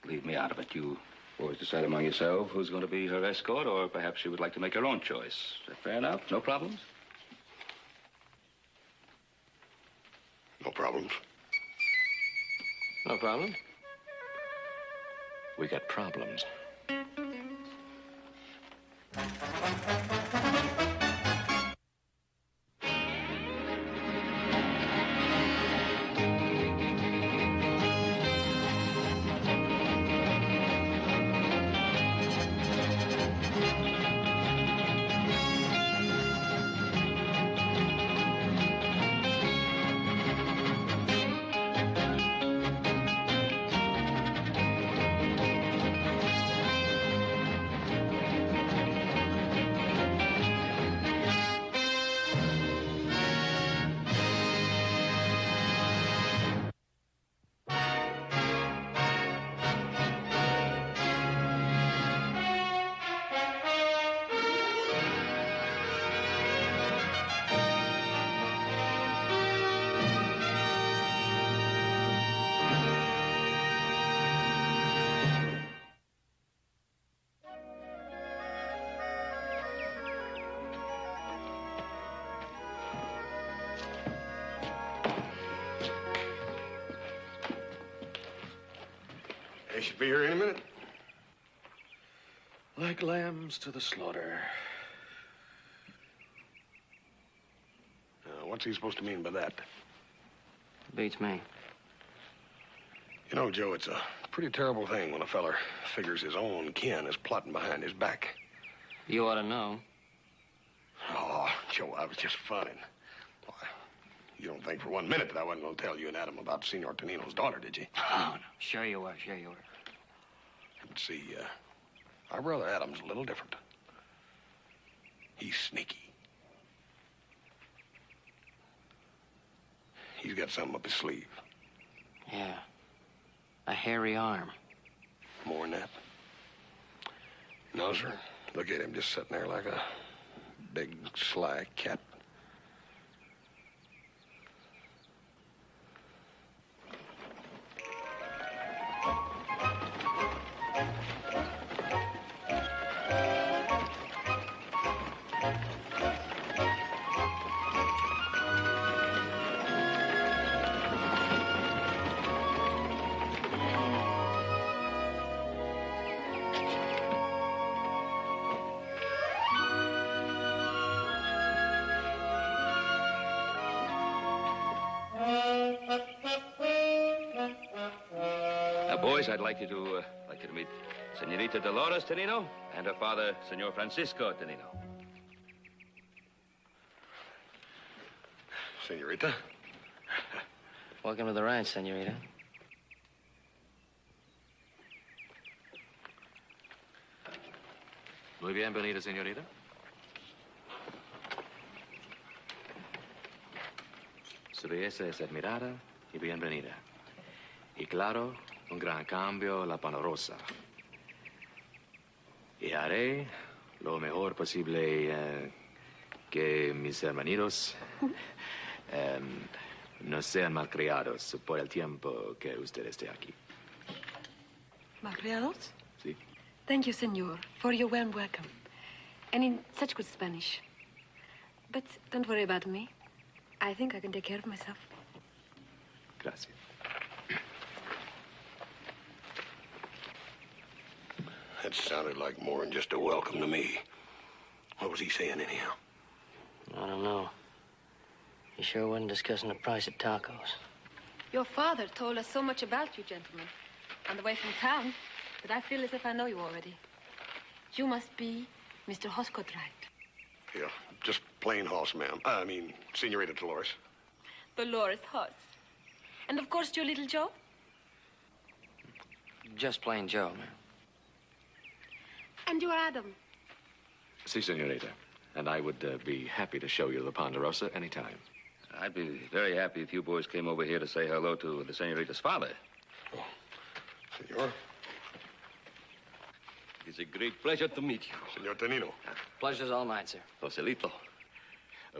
leave me out of it. You boys decide among yourself who's going to be her escort, or perhaps she would like to make her own choice. Is that fair enough? No problems? No problems. No problem. We got problems. They should be here any minute. Like lambs to the slaughter. What's he supposed to mean by that? Beats me. You know, Joe, it's a pretty terrible thing when a feller figures his own kin is plotting behind his back. You ought to know. Oh, Joe, I was just funning. Why, you don't think for 1 minute that I wasn't going to tell you and Adam about Senor Tonino's daughter, did you? Oh, no. Sure you were. Sure you were. But see, our brother Adam's a little different. He's sneaky. He's got something up his sleeve. Yeah. A hairy arm. More than that. No, sir. Look at him just sitting there like a big, sly cat. Boys, I'd like you to meet Senorita Dolores Tonino and her father, Senor Francisco Tonino. Senorita. Welcome to the ranch, Senorita. Muy bienvenida, señorita. Su belleza es admirada y bienvenida. Y claro, un gran cambio la panorosa. Y haré lo mejor posible que mis hermanitos no sean malcriados por el tiempo que usted esté aquí. ¿Malcriados? Sí. Thank you, senor, for your warm welcome. And in such good Spanish. But don't worry about me. I think I can take care of myself. Gracias. That sounded like more than just a welcome to me. What was he saying, anyhow? I don't know. He sure wasn't discussing the price of tacos. Your father told us so much about you, gentlemen, on the way from town, that I feel as if I know you already. You must be Mr. Hoscotright. Yeah, just plain Hoss, ma'am. I mean, Senorita Dolores. Dolores Hoss. And of course, your little Joe? Just plain Joe, man. And you are Adam. Si, senorita. And I would be happy to show you the Ponderosa anytime. I'd be very happy if you boys came over here to say hello to the senorita's father. Oh, senor. It's a great pleasure to meet you. Senor Tonino. Pleasure's all mine, sir. Joselito.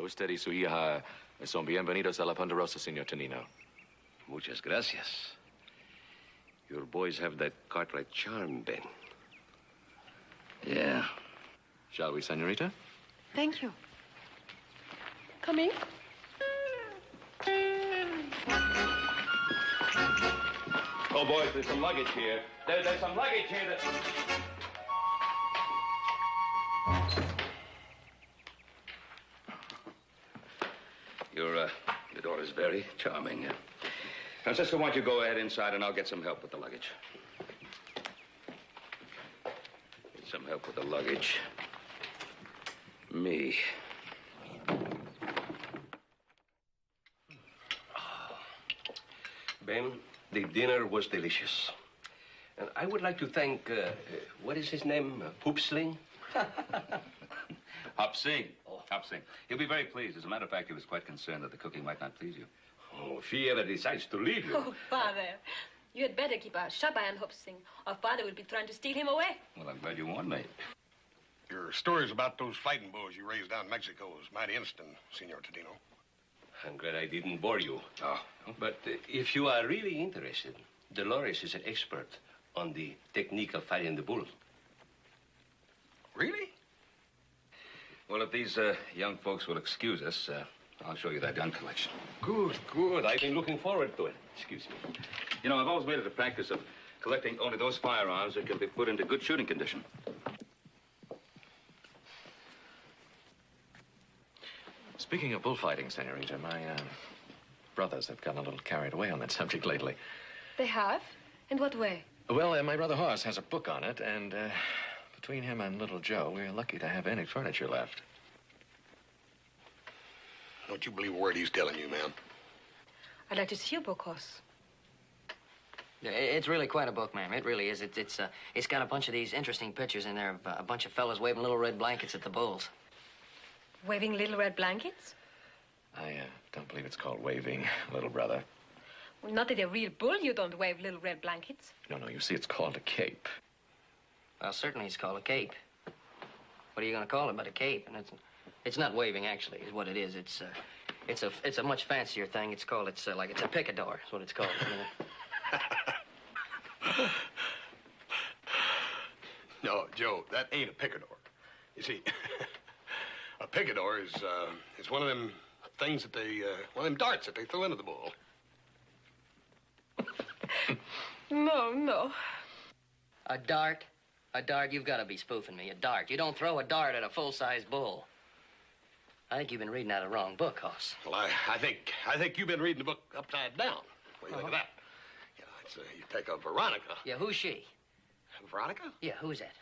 Usted y su hija son bienvenidos a la Ponderosa, Senor Tonino. Muchas gracias. Your boys have that Cartwright charm, Ben. Yeah. Shall we, senorita? Thank you. Come in. Oh, boys, there's some luggage here. There's some luggage here that... Your daughter's very charming. Francisco, why don't you go ahead inside and I'll get some help with the luggage. Get some help with the luggage. Me. Ben, the dinner was delicious. And I would like to thank, what is his name? Poopsling? Hop Sing. Hop Sing. He'll be very pleased. As a matter of fact, he was quite concerned that the cooking might not please you. Oh, if he ever decides to leave you. Oh, Father, you had better keep a sharp eye on Hopsing, or Father will be trying to steal him away. Well, I'm glad you warned me. Your stories about those fighting bulls you raised down in Mexico is mighty interesting, Senor Tadino. I'm glad I didn't bore you. Oh. But if you are really interested, Dolores is an expert on the technique of fighting the bull. Really? Well, if these young folks will excuse us, I'll show you that gun collection. Good, good. I've been looking forward to it. Excuse me. You know, I've always made it a practice of collecting only those firearms that can be put into good shooting condition. Speaking of bullfighting, senorita, my brothers have gotten a little carried away on that subject lately. They have? In what way? Well, my brother Horace has a book on it, and between him and little Joe, we're lucky to have any furniture left. Don't you believe a word he's telling you, ma'am? I'd like to see your book, Hoss. Yeah, it's really quite a book, ma'am. It really is. It's got a bunch of these interesting pictures in there of a bunch of fellas waving little red blankets at the bulls. Waving little red blankets? I don't believe it's called waving, little brother. Well, not at a real bull, you don't wave little red blankets. No, you see, it's called a cape. Well, certainly it's called a cape. What are you going to call it but a cape? And it's not waving, actually, is what it is. It's a much fancier thing. It's a picador, is what it's called. You know? No, Joe, that ain't a picador. You see, a picador is one of them things that one of them darts that they throw into the bull. No. A dart? A dart? You've got to be spoofing me. A dart. You don't throw a dart at a full-size bull. I think you've been reading out of the wrong book, Hoss. Well, I think you've been reading the book upside down. What do you think of that? You take a Veronica. Yeah, who's she? Veronica? Yeah, who's that?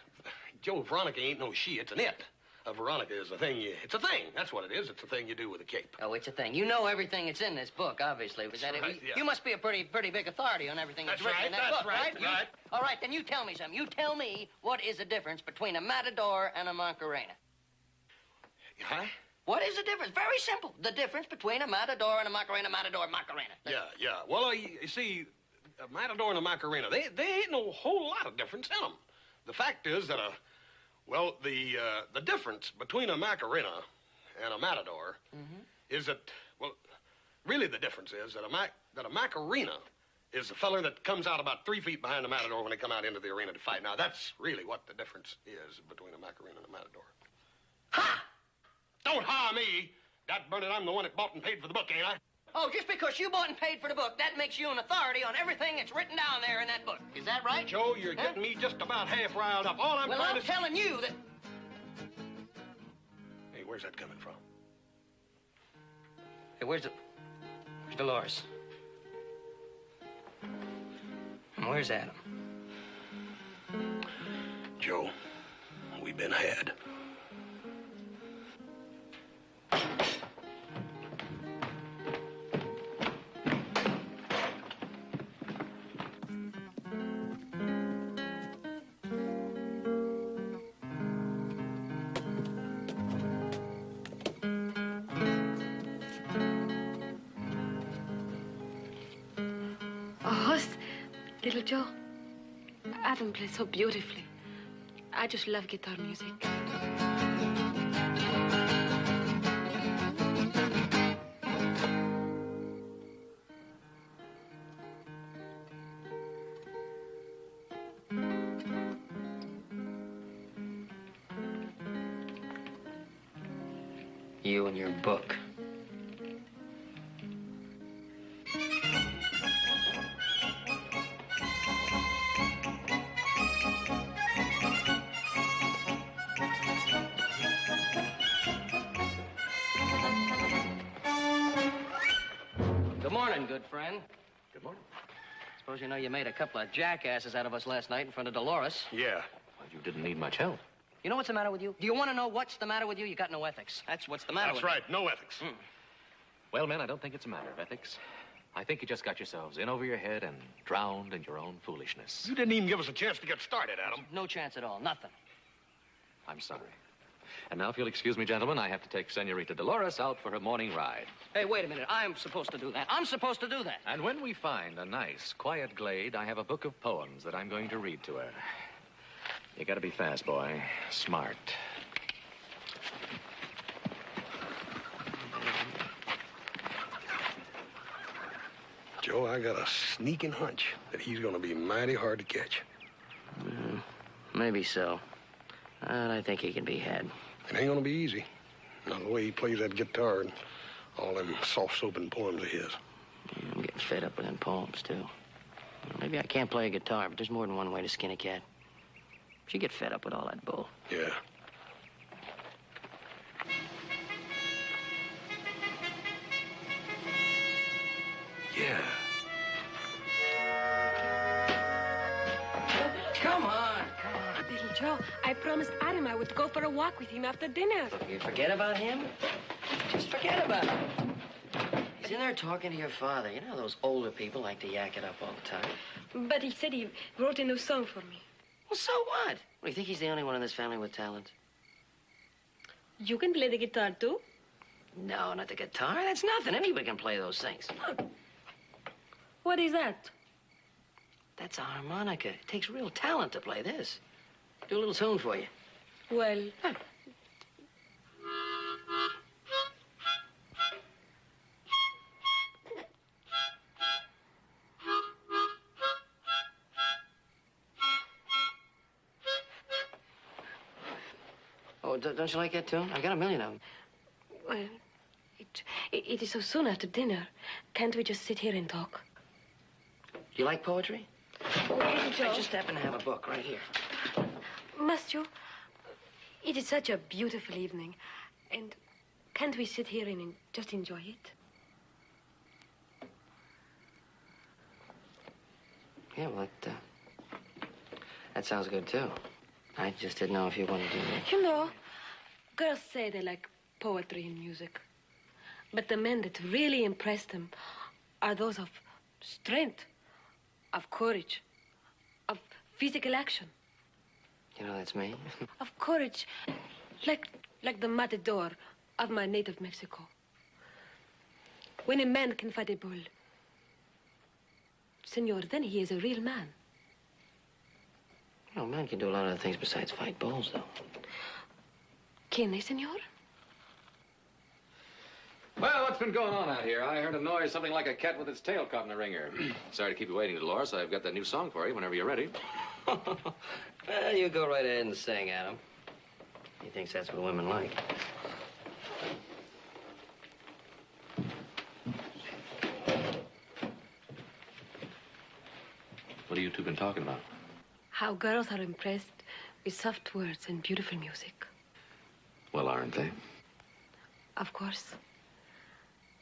Joe, Veronica ain't no she, it's an it. A Veronica is a thing it's a thing. That's what it is. It's a thing you do with a cape. Oh, it's a thing. You know everything that's in this book, obviously. That's right, yeah. You must be a pretty big authority on everything that's written in that book, right? All right, then you tell me something. You tell me what is the difference between a matador and a Macarena. Huh? What is the difference? Very simple. The difference between a matador and a Macarena, matador, Macarena. Yeah. Well, you see, a matador and a Macarena, they ain't no whole lot of difference in them. The fact is that the difference between a Macarena and a matador is that, well, really the difference is that a Macarena is the feller that comes out about 3 feet behind the matador when they come out into the arena to fight. Now, that's really what the difference is between a Macarena and a matador. Ha! Don't ha me! That Bernard, I'm the one that bought and paid for the book, ain't I? Oh, just because you bought and paid for the book, that makes you an authority on everything that's written down there in that book. Is that right? Joe, you're getting me just about half riled up. All I'm well, trying I'm to... telling you that... Hey, where's that coming from? Hey, where's Dolores? And where's Adam? Joe, we've been had. Little Joe, Adam plays so beautifully. I just love guitar music. You and your book. Good morning, good friend. Good morning. Suppose you know you made a couple of jackasses out of us last night in front of Dolores. Yeah. Well, you didn't need much help. You know what's the matter with you? Do you want to know what's the matter with you? You got no ethics. That's what's the matter with That's right, no ethics. you. Well, men, I don't think it's a matter of ethics. I think you just got yourselves in over your head and drowned in your own foolishness. You didn't even give us a chance to get started, Adam. No chance at all. Nothing. I'm sorry. And now, if you'll excuse me, gentlemen, I have to take Senorita Dolores out for her morning ride. Hey, wait a minute. I'm supposed to do that. I'm supposed to do that. And when we find a nice, quiet glade, I have a book of poems that I'm going to read to her. You gotta be fast, boy. Smart. Joe, I got a sneaking hunch that he's gonna be mighty hard to catch. Maybe so. But I think he can be had. It ain't gonna be easy. Not the way he plays that guitar and all them soft-soaping poems of his. Yeah, I'm getting fed up with them poems, too. Maybe I can't play a guitar, but there's more than one way to skin a cat. You get fed up with all that bull. Yeah. Yeah. Come on. Little Joe, I promised Adam I would go for a walk with him after dinner. You forget about him? Just forget about him. He's in there talking to your father. You know those older people like to yak it up all the time. But he said he wrote a new song for me. Well, so what? Do you think he's the only one in this family with talent? You can play the guitar, too? No, not the guitar. That's nothing. Anybody can play those things. What is that? That's a harmonica. It takes real talent to play this. Do a little tune for you. Well... Oh, don't you like that tune? I got a million of them. Well, it is so soon after dinner. Can't we just sit here and talk? Do you like poetry? Little Joe. I just happen to have a book right here. Must you? It is such a beautiful evening. And can't we sit here and just enjoy it? Yeah, well, that sounds good, too. I just didn't know if you wanted to do that. You know, girls say they like poetry and music. But the men that really impress them are those of strength, of courage, of physical action. You know, that's me. Of courage, like the matador of my native Mexico. When a man can fight a bull, senor, then he is a real man. Well, men can do a lot of other things besides fight bulls, though. Can they, senor? Well, what's been going on out here? I heard a noise, something like a cat with its tail caught in a ringer. Sorry to keep you waiting, Dolores. I've got that new song for you whenever you're ready. Well, you go right ahead and sing, Adam. He thinks that's what women like. What have you two been talking about? How girls are impressed with soft words and beautiful music. Well, aren't they? Of course.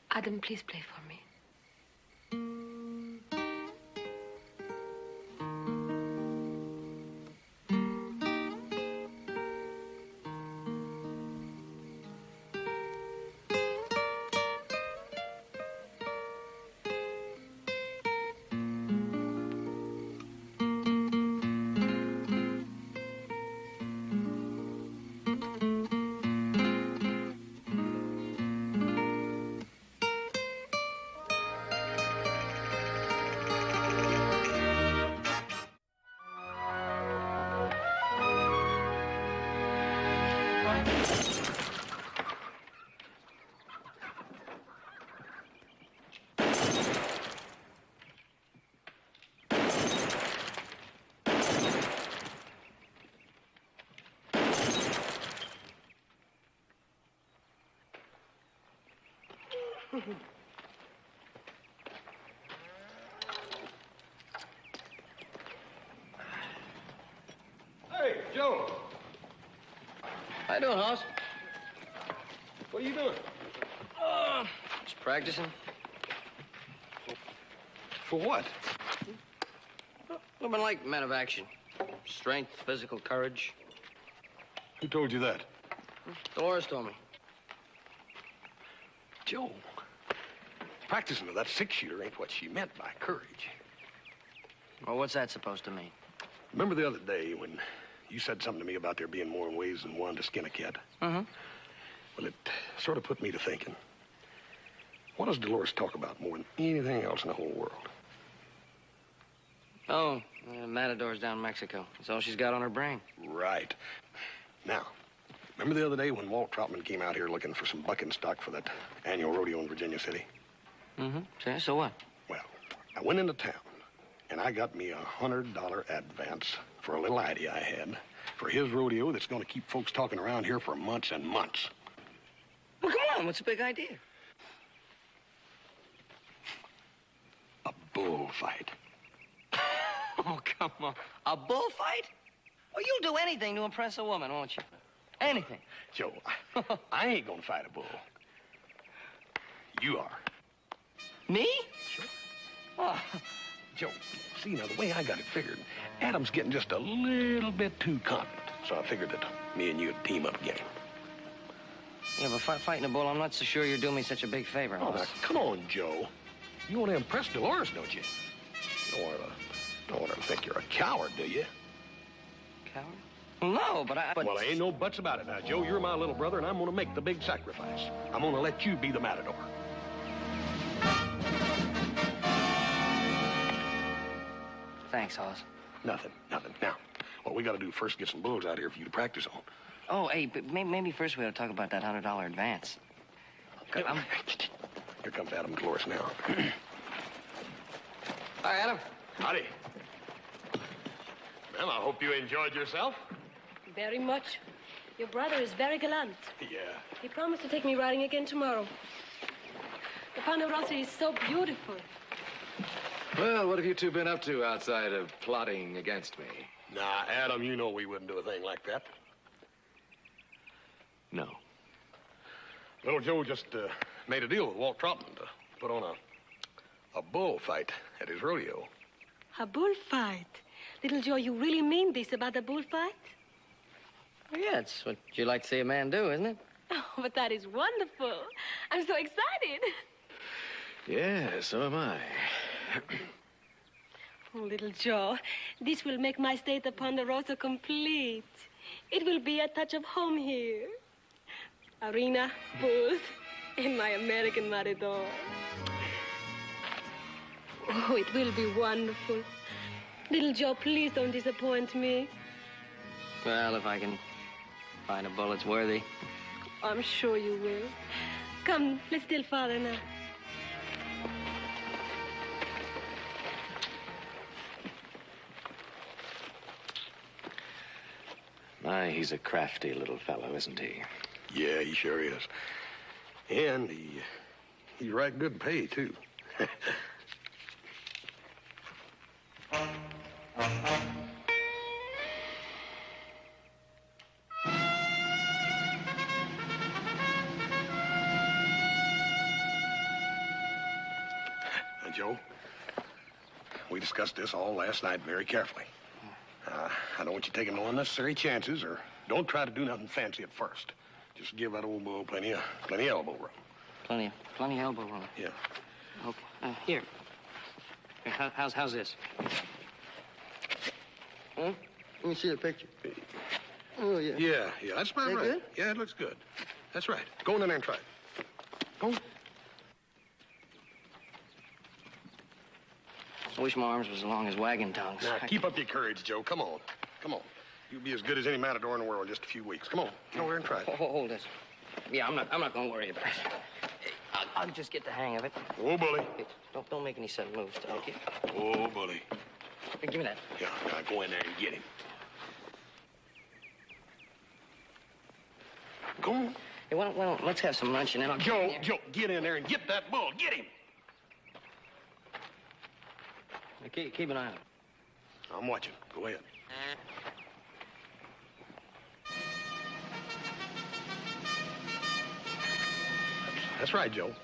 Adam, please play for me. Hey, Joe. How you doing, Hoss? What are you doing? Just practicing. For what? Women like men of action. Strength, physical courage. Who told you that? Dolores told me. Joe, practicing with that six-shooter ain't what she meant by courage. Well, what's that supposed to mean? Remember the other day when you said something to me about there being more ways than one to skin a cat? Mm-hmm. Well, it sort of put me to thinking. What does Dolores talk about more than anything else in the whole world? Oh, matadors down in Mexico. That's all she's got on her brain. Right. Now, remember the other day when Walt Troutman came out here looking for some bucking stock for that annual rodeo in Virginia City? Mm-hmm. So what? Well, I went into town, and I got me $100 advance for a little idea I had for his rodeo that's going to keep folks talking around here for months and months. Well, come on. What's the big idea? A bullfight. Oh, come on. A bullfight? Well, you'll do anything to impress a woman, won't you? Anything. Joe, I ain't gonna fight a bull. You are. Me? Sure. Oh. Joe, see, now, the way I got it figured, Adam's getting just a little bit too confident. So I figured that me and you would team up again. Yeah, but fighting a bull, I'm not so sure you're doing me such a big favor. Oh, now, come on, Joe. You want to impress Dolores, don't you? You don't want her to think you're a coward, do you? Coward? No, but Well, there ain't no buts about it. Now, Joe, you're my little brother, and I'm going to make the big sacrifice. I'm going to let you be the matador. Thanks, Hoss. Nothing. Now, what we got to do first, get some bulls out here for you to practice on. Oh, hey, but maybe first we ought to talk about that $100 advance. Here comes Adam and Dolores now. Hi, Adam. Howdy. Well, I hope you enjoyed yourself. Very much. Your brother is very gallant. Yeah. He promised to take me riding again tomorrow. The Ponderosa is so beautiful. Well, what have you two been up to outside of plotting against me? Nah, Adam, you know we wouldn't do a thing like that. No. Little Joe just made a deal with Walt Troutman to put on a bullfight at his rodeo. A bullfight. Little Joe, you really mean this about the bullfight? Well, yeah, it's what you like to see a man do, isn't it? Oh, but that is wonderful. I'm so excited. Yeah, so am I. Oh, little Joe, this will make my stay at the Ponderosa complete. It will be a touch of home here. Arena, bulls, and my American matador. Oh, it will be wonderful. Little Joe, please don't disappoint me. Well, if I can find a bull that's worthy. I'm sure you will. Come, let's tell Father now. My, he's a crafty little fellow, isn't he? Yeah, he sure is. And he's right good pay, too. Joe. We discussed this all last night very carefully. I don't want you taking no unnecessary chances, or don't try to do nothing fancy at first. Just give that old bull plenty of elbow room. Plenty of elbow room. Yeah. Okay. Here. How's this? Huh? Let me see the picture. Oh, yeah. Yeah, that's about right. Good? Yeah, it looks good. That's right. Go in there and try it. Go. I wish my arms was as long as wagon tongues. Now, keep up your courage, Joe. Come on. Come on. You'll be as good as any matador in the world in just a few weeks. Come on. Get over there and try it. Hold this. Yeah, I'm not going to worry about it. I'll just get the hang of it. Oh, bully. Hey, don't make any sudden moves, okay? Oh, bully. Hey, give me that. Yeah, now go in there and get him. Go on. Hey, why don't let's have some lunch and then I'll Joe, get in there and get that bull. Get him. Okay, keep an eye on him. I'm watching. Go ahead. That's right, Joe.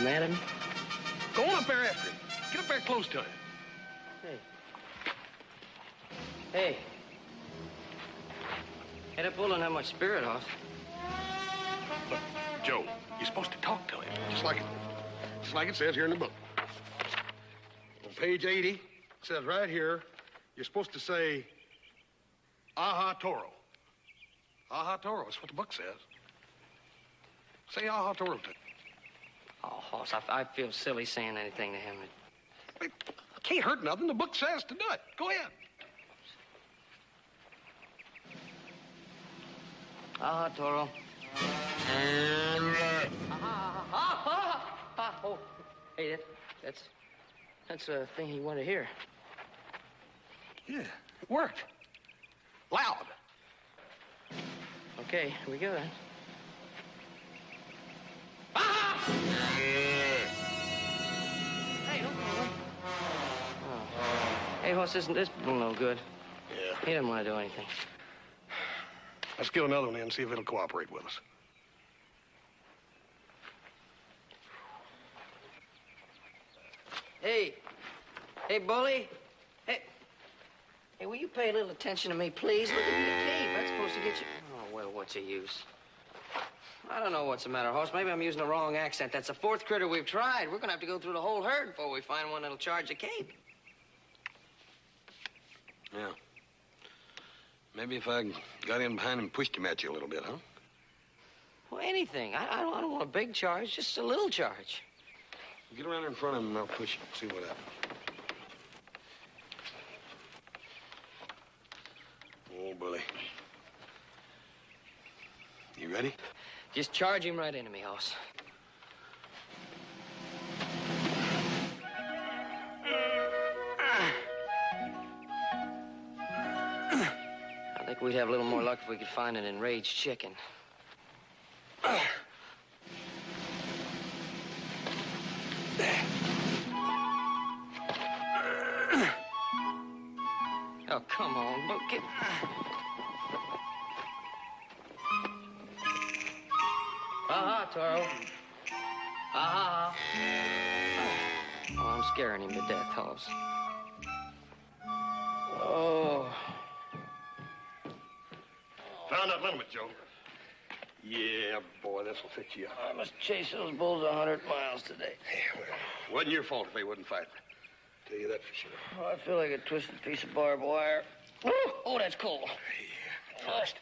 Mad at me? Go on up there after him. Get up there close to him. Hey, that bull don't have much spirit, Hoss. Look, Joe, you're supposed to talk to him, just like it says here in the book. On page 80, it says right here, you're supposed to say, "Aha, Toro." Aha, Toro. That's what the book says. Say "Aha, Toro" to him. Oh, Hoss, I feel silly saying anything to him. It can't hurt nothing. The book says to do it. Go ahead. Ah, Toro. Oh, hey, that's a thing he wanted to hear. Yeah, it worked. Loud. Okay, here we go then. Hey, don't go. Oh. Hey, Hoss, this bull no good. Yeah. He didn't want to do anything. Let's get another one in and see if it'll cooperate with us. Hey, bully. Hey, will you pay a little attention to me, please? Look at the cave. That's supposed to get you. Oh, well, what's the use? I don't know what's the matter, Hoss. Maybe I'm using the wrong accent. That's the fourth critter we've tried. We're gonna have to go through the whole herd before we find one that'll charge a cape. Yeah. Maybe if I got in behind him and pushed him at you a little bit, huh? Well, anything. I don't want a big charge, just a little charge. Get around in front of him and I'll push him. See what happens. Oh, bully. You ready? Just charge him right into me, Hoss. I think we'd have a little more luck if we could find an enraged chicken. Oh, come on, look it. Aha, Toro. Aha. Oh, I'm scaring him to death, Hoss. Oh. Found that limit, Joe. Yeah, boy, this'll fix you up. I must chase those bulls 100 miles today. Yeah, well, wasn't your fault if they wouldn't fight. Tell you that for sure. Oh, I feel like a twisted piece of barbed wire. Oh, that's cold. Yeah, first.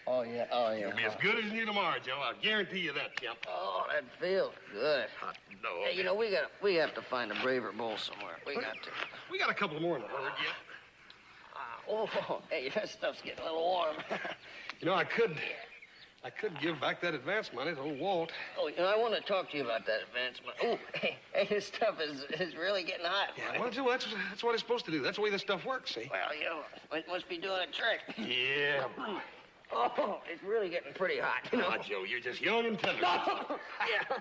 Oh, yeah. You'll be as good as you tomorrow, Joe. I'll guarantee you that, Kemp. Oh, that feels good. Hot dog. Hey, you know, we have to find a braver bull somewhere. We got to. We got a couple more in the herd yet. Hey, that stuff's getting a little warm. You know, I could give back that advance money to old Walt. Oh, you know, I want to talk to you about that advancement. Oh, hey, this stuff is really getting hot. Yeah, well, Joe, that's what it's supposed to do. That's the way this stuff works, see? Well, you know, it must be doing a trick. Yeah. Oh, it's really getting pretty hot, you know. Ah, Joe, you're just young and tender. Yeah.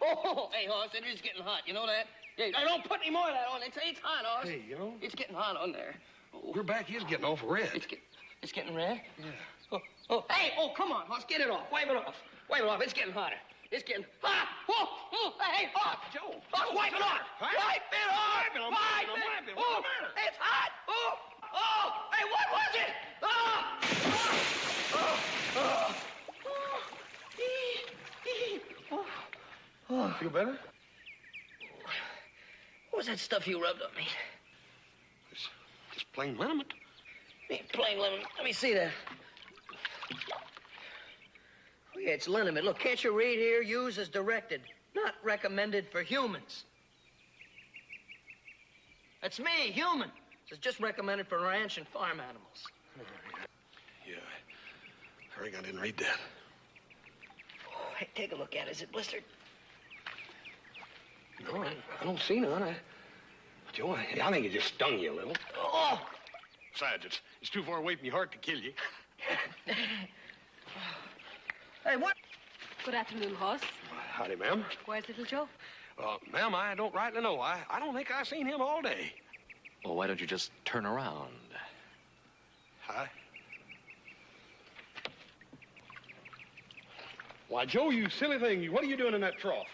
Oh, hey, Hoss, it is getting hot. You know that? Hey, don't put any more of that on. It's hot, Hoss. Hey, you know. It's getting hot on there. Your back is getting awful red. It's getting red? Yeah. Hey, come on, let's get it off. Wipe it off. Wipe it off. It's getting hotter. It's getting hot. Hey, Joe. Let's wipe it off. Huh? Wipe it off. Wipe it. What's the matter? It's hot. Hey, what was it? Feel better? What was that stuff you rubbed on me? It's just plain liniment. Plain lemon. Let me see that. Oh, yeah, it's liniment. Look, can't you read here? Use as directed. Not recommended for humans. That's me, human. It's just recommended for ranch and farm animals. Yeah, I think I didn't read that. Oh, hey, take a look at it. Is it blistered? No, I don't see none. Joe, I think it just stung you a little. Oh! Besides, it's too far away from your heart to kill you. Hey, what? Good afternoon, Hoss. Howdy, ma'am. Where's little Joe? Ma'am, I don't rightly know. I don't think I've seen him all day. Well, why don't you just turn around? Hi. Why, Joe, you silly thing. What are you doing in that trough?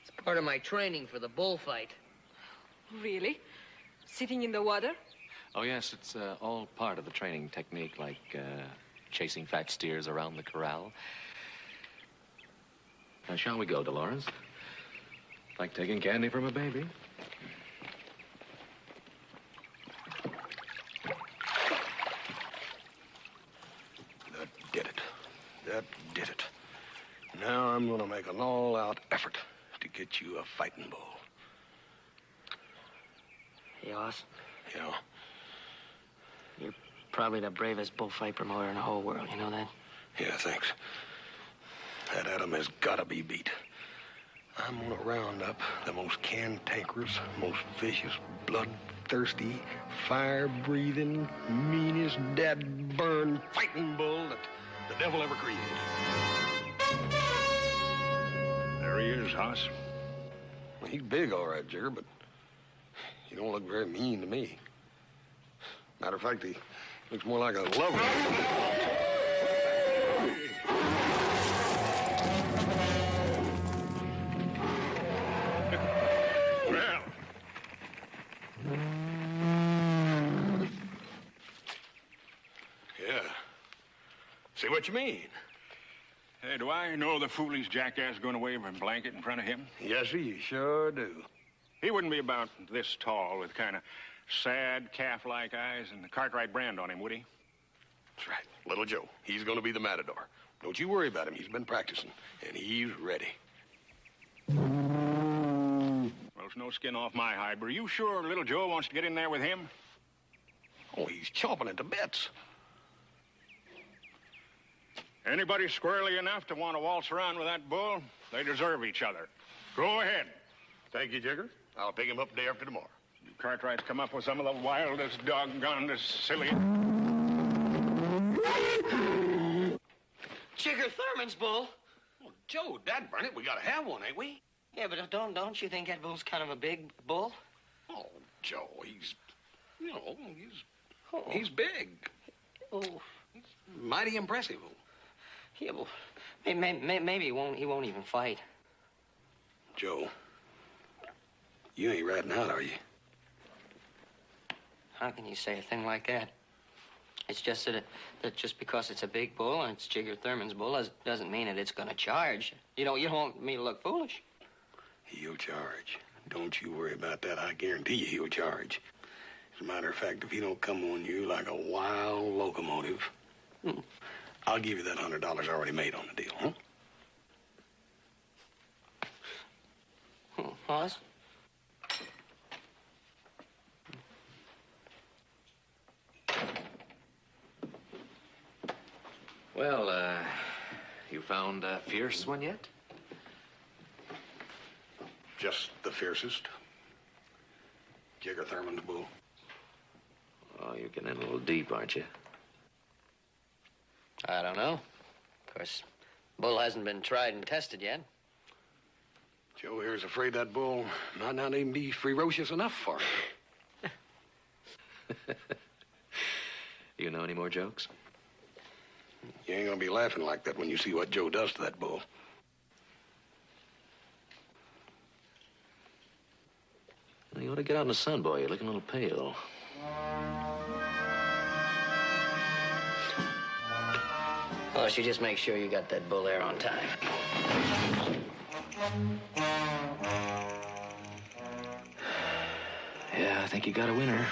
It's part of my training for the bullfight. Really? Sitting in the water? Oh, yes, it's all part of the training technique, like chasing fat steers around the corral. Now, shall we go, Dolores? Like taking candy from a baby. That did it. That did it. Now I'm gonna make an all-out effort to get you a fighting bull. Hey, Hoss. Yeah. You're probably the bravest bullfight promoter in the whole world. You know that? Yeah, thanks. That Adam has gotta be beat. I'm gonna round up the most cantankerous, most vicious, bloodthirsty, fire-breathing, meanest, dead-burn fighting bull that the devil ever created. There he is, Hoss. Well, he's big, all right, Jigger, but he don't look very mean to me. Matter of fact, he looks more like a lover. Well. Yeah. See what you mean. Hey, do I know the foolish jackass going to wave a blanket in front of him? Yes, sir, you sure do. He wouldn't be about this tall with kind of sad, calf-like eyes and the Cartwright brand on him, would he? That's right. Little Joe. He's going to be the matador. Don't you worry about him. He's been practicing, and he's ready. Well, it's no skin off my hide, but are you sure little Joe wants to get in there with him? Oh, he's chomping at the bits. Anybody squirrely enough to want to waltz around with that bull, they deserve each other. Go ahead. Thank you, Jigger. I'll pick him up day after tomorrow. You Cartwrights come up with some of the wildest, doggonedest, silly... Jigger Thurman's bull. Well, Joe, dadburn it, we gotta have one, ain't we? Yeah, but don't you think that bull's kind of a big bull? Oh, Joe, he's, he's big. Oh. He's mighty impressive. Yeah, well, maybe he won't even fight. Joe, you ain't ratting out, are you? How can you say a thing like that? It's just that just because it's a big bull and it's Jigger Thurman's bull doesn't mean that it's going to charge. You don't want me to look foolish. He'll charge. Don't you worry about that. I guarantee you he'll charge. As a matter of fact, if he don't come on you like a wild locomotive, I'll give you that $100 already made on the deal, huh? Hoss? Well, you found a fierce one yet? Just the fiercest. Jigger Thurman's bull. Oh, you're getting in a little deep, aren't you? I don't know. Of course, bull hasn't been tried and tested yet. Joe here's afraid that bull might not even be ferocious enough for him. You know any more jokes? You ain't gonna be laughing like that when you see what Joe does to that bull. You ought to get out in the sun, boy. You're looking a little pale. Oh, she just make sure you got that bull there on time. Yeah, I think you got a winner.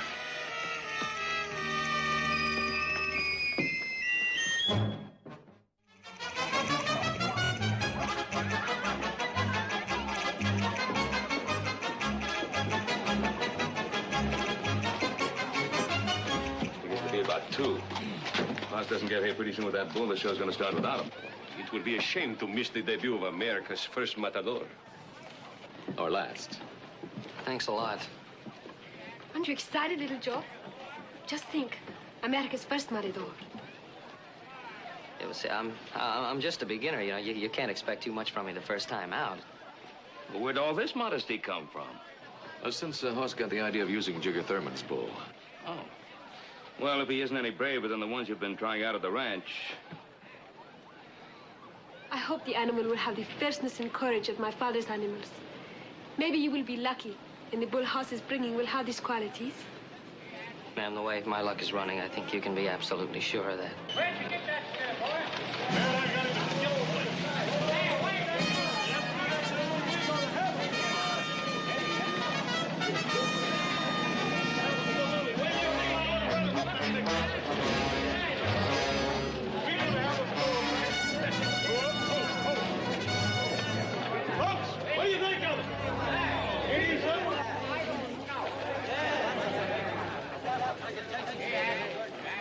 About 2. If Hoss doesn't get here pretty soon with that bull, the show's gonna start without him. It would be a shame to miss the debut of America's first matador. Or last. Thanks a lot. Aren't you excited, little Joe? Just think, America's first matador. Yeah, well, see, I'm just a beginner, you know. You can't expect too much from me the first time out. Well, where'd all this modesty come from? Since Hoss got the idea of using Jigger Thurman's bull. Oh. Well, if he isn't any braver than the ones you've been trying out at the ranch. I hope the animal will have the fierceness and courage of my father's animals. Maybe you will be lucky, and the bull Hoss is bringing will have these qualities. Ma'am, the way my luck is running, I think you can be absolutely sure of that. Where'd you get that shit, boy? Man, I got it from Joe. What do you think of it?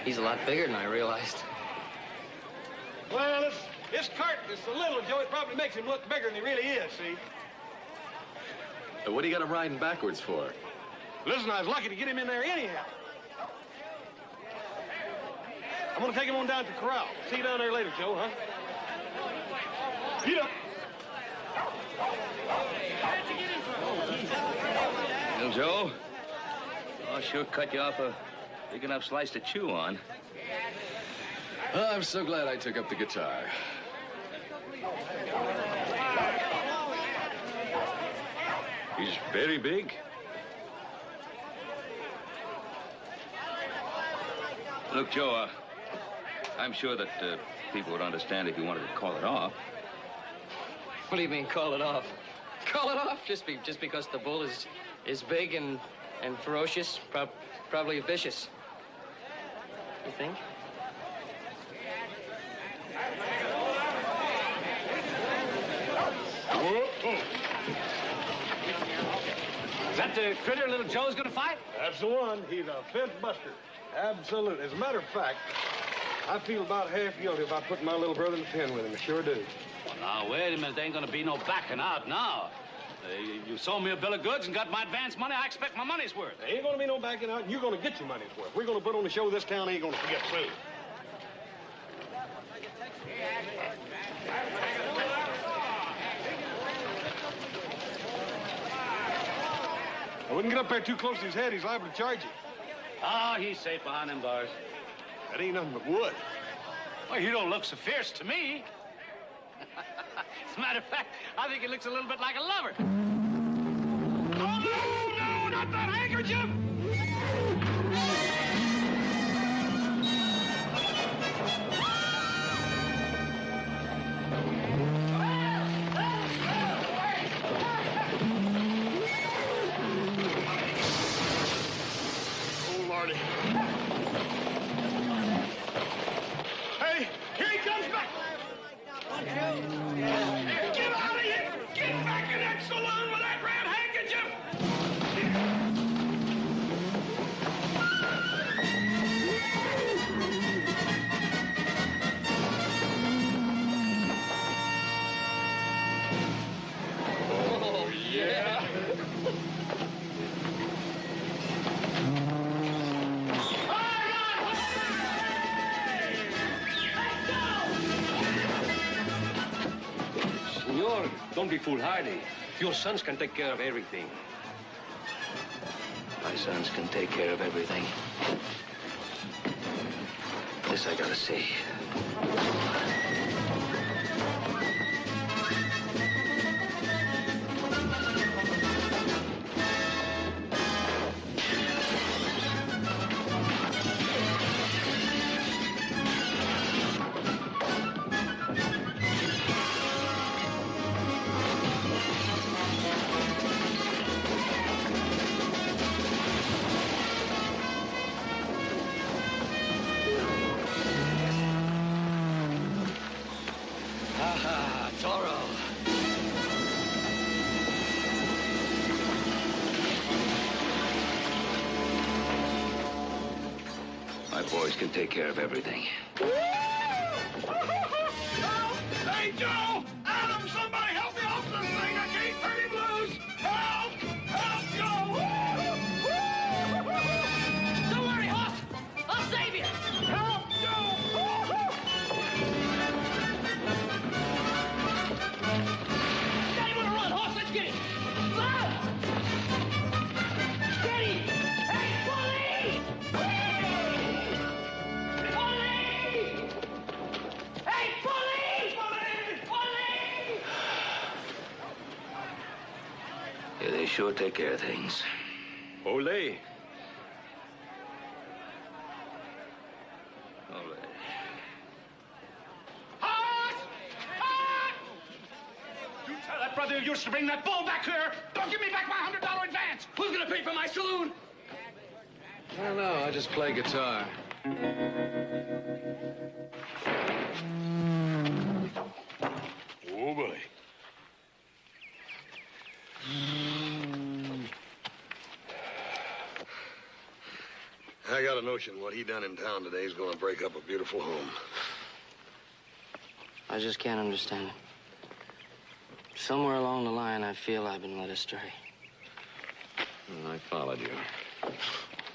He's a lot bigger than I realized. Well, this cart is so little, Joe, it probably makes him look bigger than he really is, see? What do you got him riding backwards for? Listen, I was lucky to get him in there anyhow. I'm gonna take him on down to the corral. See you down there later, Joe, huh? Get up. Well, Joe, I'll sure cut you off a big enough slice to chew on. Oh, I'm so glad I took up the guitar. He's very big. Look, Joe, I'm sure that people would understand if you wanted to call it off. What do you mean, call it off? Call it off just because the bull is big and ferocious, probably vicious. You think? Is that the critter little Joe's gonna fight? That's the one. He's a fence buster. Absolute. As a matter of fact, I feel about half guilty about putting my little brother in the pen with him. I sure do. Well, now, wait a minute. There ain't gonna be no backing out now. You sold me a bill of goods and got my advance money. I expect my money's worth. There ain't gonna be no backing out, and you're gonna get your money's worth. We're gonna put on a show this town ain't gonna forget soon. I wouldn't get up there too close to his head. He's liable to charge you. Ah, he's safe behind them bars. That ain't nothing but wood. Well, you don't look so fierce to me. As a matter of fact, I think he looks a little bit like a lover. Oh, no, not that handkerchief! Oh, Lordy. Hey, here he comes back! Get out of here! Get back in that saloon with that red handkerchief! Oh, yeah. Senor, don't be foolhardy. Your sons can take care of everything. My sons can take care of everything. This I gotta see. My boys can take care of everything. Hey, Joe! Adam, somebody help me off this thing! I can't turn him loose! Help! Help, Joe! Don't worry, Hoss. I'll save you. Help, Joe! Got him on a run, Hoss. Let's get him. Run! Get him! Hey, police! Police! Hey, police! Police! Yeah, they sure take care of things. Ole. Ole. You tell that brother of yours to bring that bull back here. Don't give me back my $100 advance. Who's gonna pay for my saloon? I don't know. I just play guitar. Oh, boy. I got a notion what he done in town today is going to break up a beautiful home. I just can't understand it. Somewhere along the line, I feel I've been led astray. I followed you.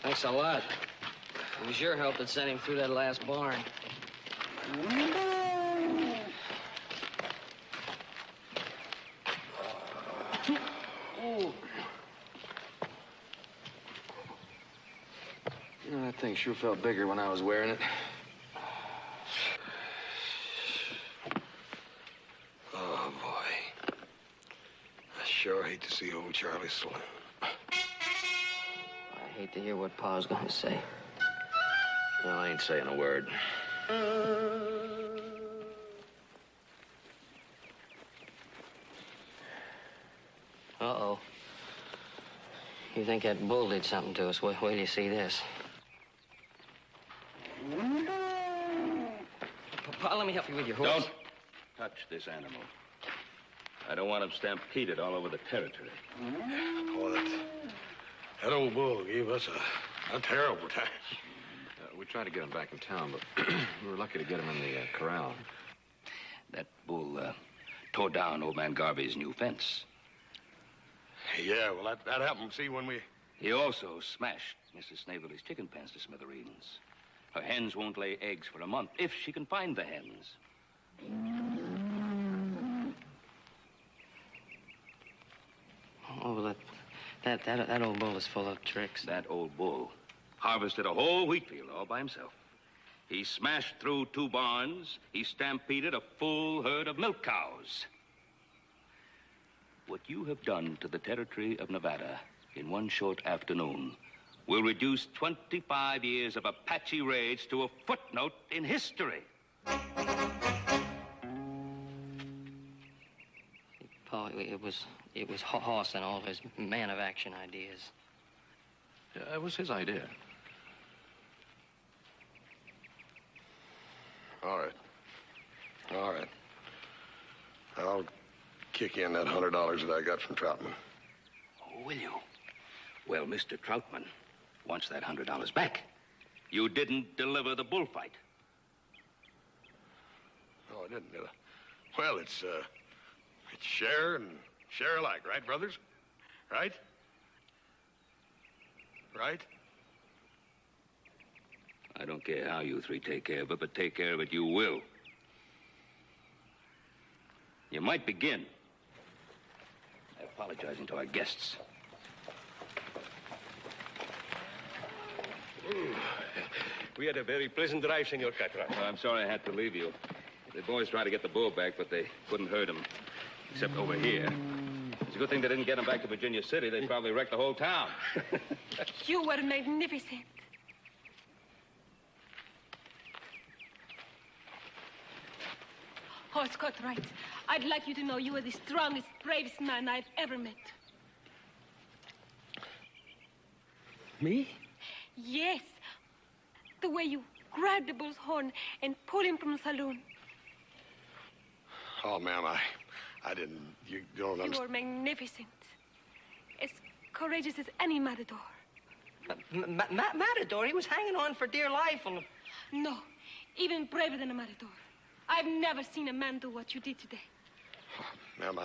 Thanks a lot. It was your help that sent him through that last barn. You know, that thing sure felt bigger when I was wearing it. Oh, boy. I sure hate to see old Charlie saloon. I hate to hear what Pa's gonna say. Well, I ain't saying a word. Uh-oh. You think that bull did something to us? Wait till you see this. Pa, let me help you with your horse. Don't touch this animal. I don't want him stampeded all over the territory. Oh, that old bull gave us a terrible time. We tried to get him back in town, but we were lucky to get him in the corral. That bull tore down old man Garvey's new fence. Yeah, well, that happened, see, when we... He also smashed Mrs. Snavely's chicken pens to smithereens. Her hens won't lay eggs for a month, if she can find the hens. Oh, well, that old bull is full of tricks. That old bull harvested a whole wheat field all by himself. He smashed through 2 barns. He stampeded a full herd of milk cows. What you have done to the territory of Nevada in one short afternoon will reduce 25 years of Apache raids to a footnote in history. Pa, it was Hoss and all his man of action ideas. Yeah, it was his idea. All right. All right. I'll kick in that $100 that I got from Troutman. Oh, will you? Well, Mr. Troutman wants that $100 back. You didn't deliver the bullfight. Oh, I didn't, did I? Well, it's share and share alike, right, brothers? Right? Right? I don't care how you 3 take care of it, but take care of it you will. You might begin by apologizing to our guests. We had a very pleasant drive, Senor Catra. Well, I'm sorry I had to leave you. The boys tried to get the bull back, but they couldn't hurt him. Except over here. It's a good thing they didn't get him back to Virginia City. They probably wrecked the whole town. You were magnificent. Horse Cartwright, I'd like you to know you are the strongest, bravest man I've ever met. Me? Yes. The way you grabbed the bull's horn and pulled him from the saloon. Oh, ma'am, I didn't. You don't You understand. were magnificent. As courageous as any matador. Matador, he was hanging on for dear life. No, even braver than a matador. I've never seen a man do what you did today. Ma'am,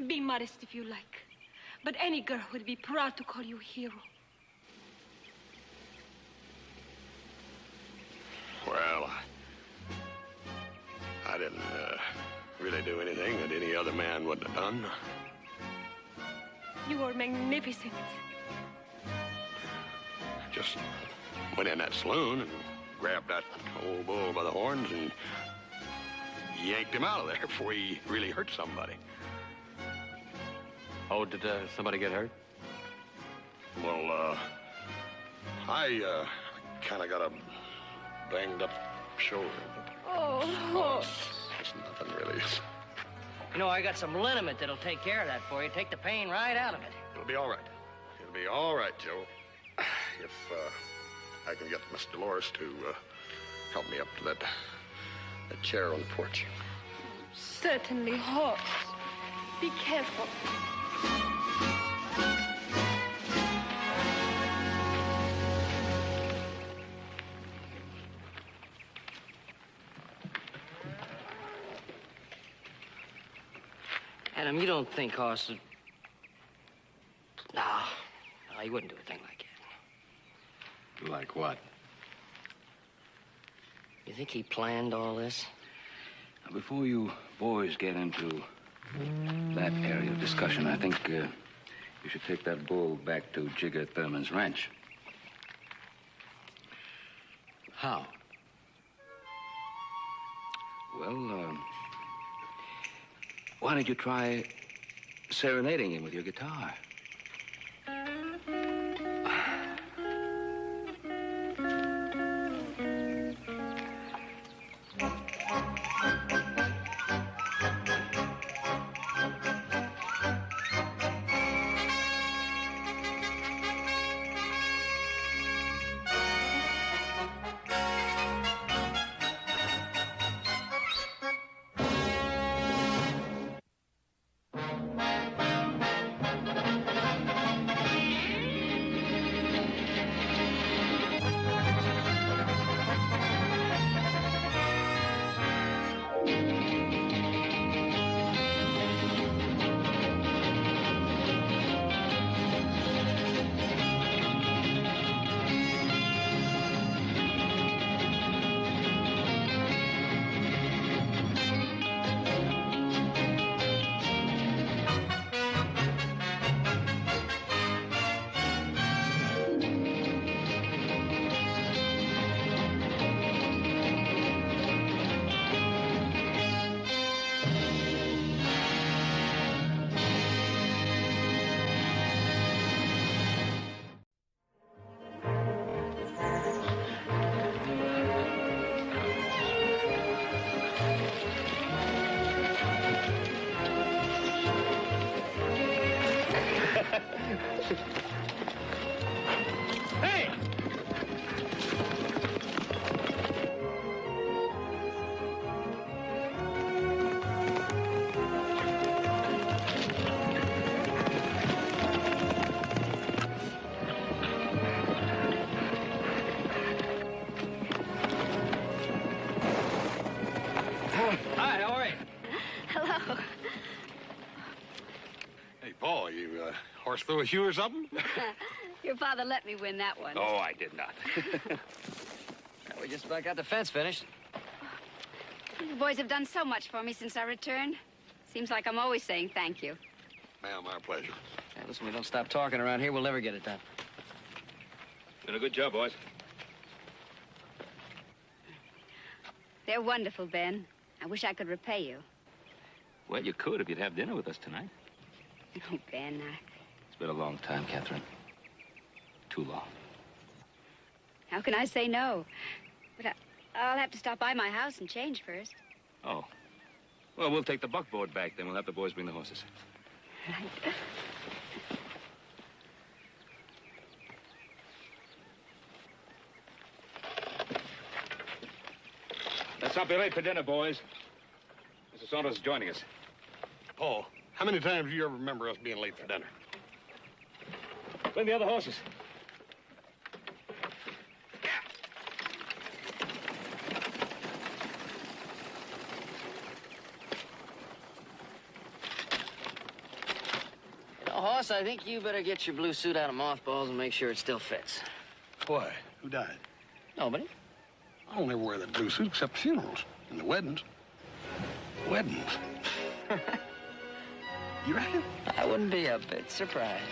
Be modest if you like. But any girl would be proud to call you a hero. Well, I didn't really do anything that any other man wouldn't have done. You were magnificent. Just went in that saloon and grabbed that old bull by the horns and yanked him out of there before he really hurt somebody. Oh, did somebody get hurt? Well, I kind of got a banged up shoulder. Oh. It's nothing really. You know, I got some liniment that'll take care of that for you. Take the pain right out of it. It'll be all right. It'll be all right, Joe. If I can get Miss Dolores to help me up to that chair on the porch. Certainly, Horse. Be careful. Adam, you don't think Hoss would... No, he wouldn't do a thing like that. Like what? You think he planned all this? Now, before you boys get into that area of discussion, I think you should take that bull back to Jigger Thurman's ranch. How? Well, why don't you try serenading him with your guitar? Hey! Hi, how are you? Hello. Hey, Paul, you horse through a shoe or something? Your father let me win that one. Oh, I did not. We just about got the fence finished. You boys have done so much for me since I returned. Seems like I'm always saying thank you. Ma'am, our pleasure. Hey, listen, we don't stop talking around here, we'll never get it done. Been a good job, boys. They're wonderful, Ben. I wish I could repay you. Well, you could if you'd have dinner with us tonight. Oh, Ben, It's been a long time, Catherine. Too long. how can I say no? But I'll have to stop by my house and change first. Oh. Well, we'll take the buckboard back, then we'll have the boys bring the horses. Right. Let's not be late for dinner, boys. Mr. Saunders is joining us. Paul, how many times do you ever remember us being late for dinner? Bring the other horses. Hoss, I think you better get your blue suit out of mothballs and make sure it still fits. Why? Who died? Nobody. I don't ever wear that blue suit except funerals and the weddings. Weddings? You reckon? I wouldn't be a bit surprised.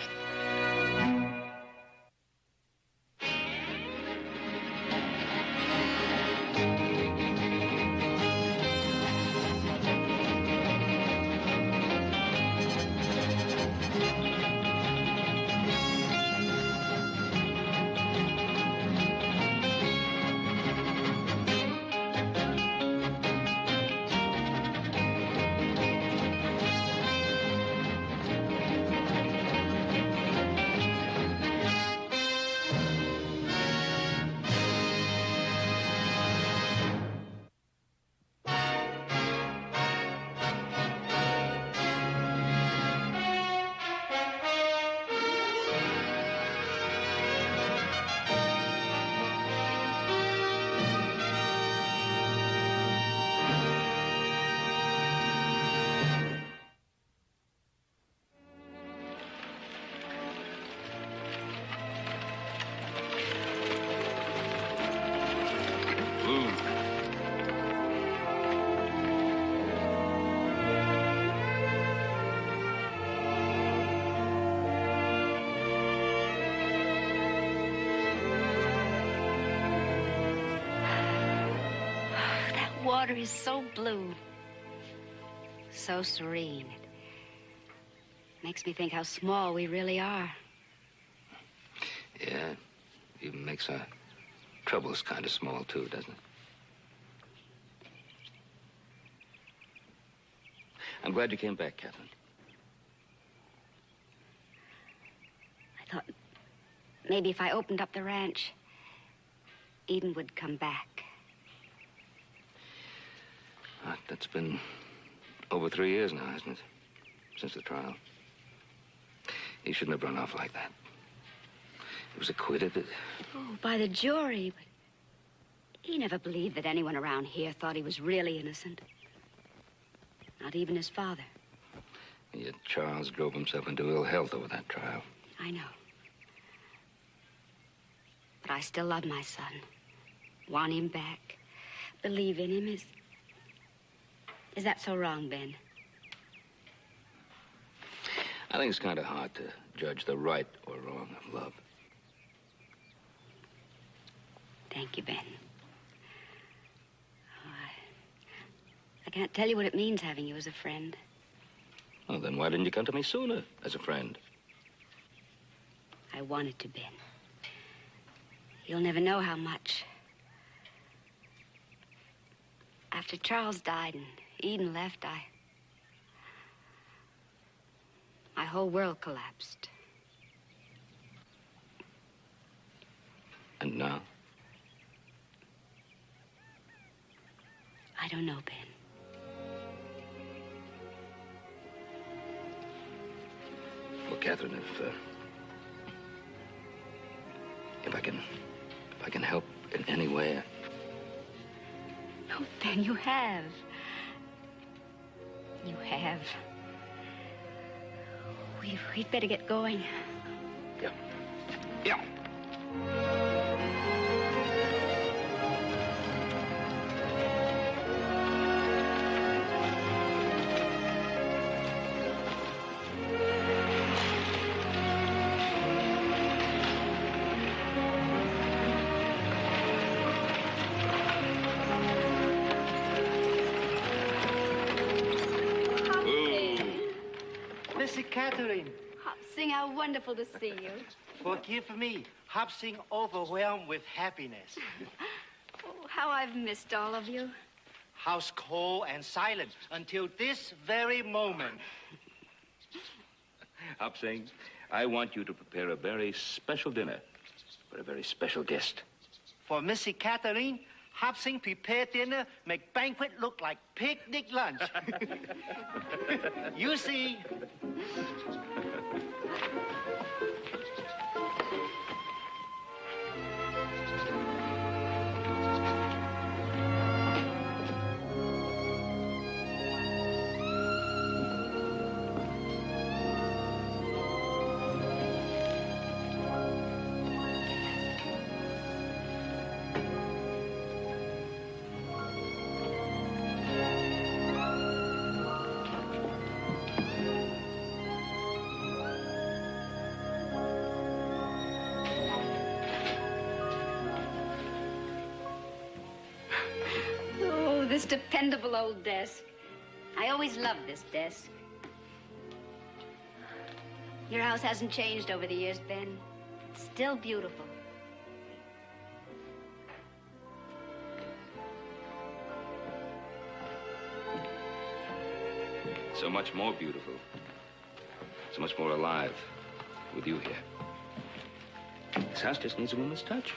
Water is so blue, so serene. It makes me think how small we really are. Yeah, even makes our troubles kind of small, too, doesn't it? I'm glad you came back, Catherine. I thought maybe if I opened up the ranch, Eden would come back. That's been over 3 years now, hasn't it? Since the trial. He shouldn't have run off like that. He was acquitted. Oh, by the jury. But he never believed that anyone around here thought he was really innocent. Not even his father. And yet Charles drove himself into ill health over that trial. I know. But I still love my son. Want him back. Believe in him. Is that so wrong, Ben? I think it's kind of hard to judge the right or wrong of love. Thank you, Ben. Oh, I can't tell you what it means having you as a friend. Well, then why didn't you come to me sooner as a friend? I wanted to, Ben. You'll never know how much. After Charles died and Eden left, my whole world collapsed. And now? I don't know, Ben. Well, Catherine, if I can help in any way. Oh, Ben, you have. You have. We'd better get going. Yeah. Yeah. Catherine. Hopsing, how wonderful to see you. Forgive me. Hopsing overwhelmed with happiness. Oh, how I've missed all of you. House cold and silent until this very moment. Hopsing, I want you to prepare a very special dinner for a very special guest. For Missy Catherine, Hopsing prepared dinner, make banquet look like picnic lunch. You see. This dependable old desk. I always loved this desk. Your house hasn't changed over the years, Ben. It's still beautiful. So much more beautiful. So much more alive with you here. This house just needs a woman's touch.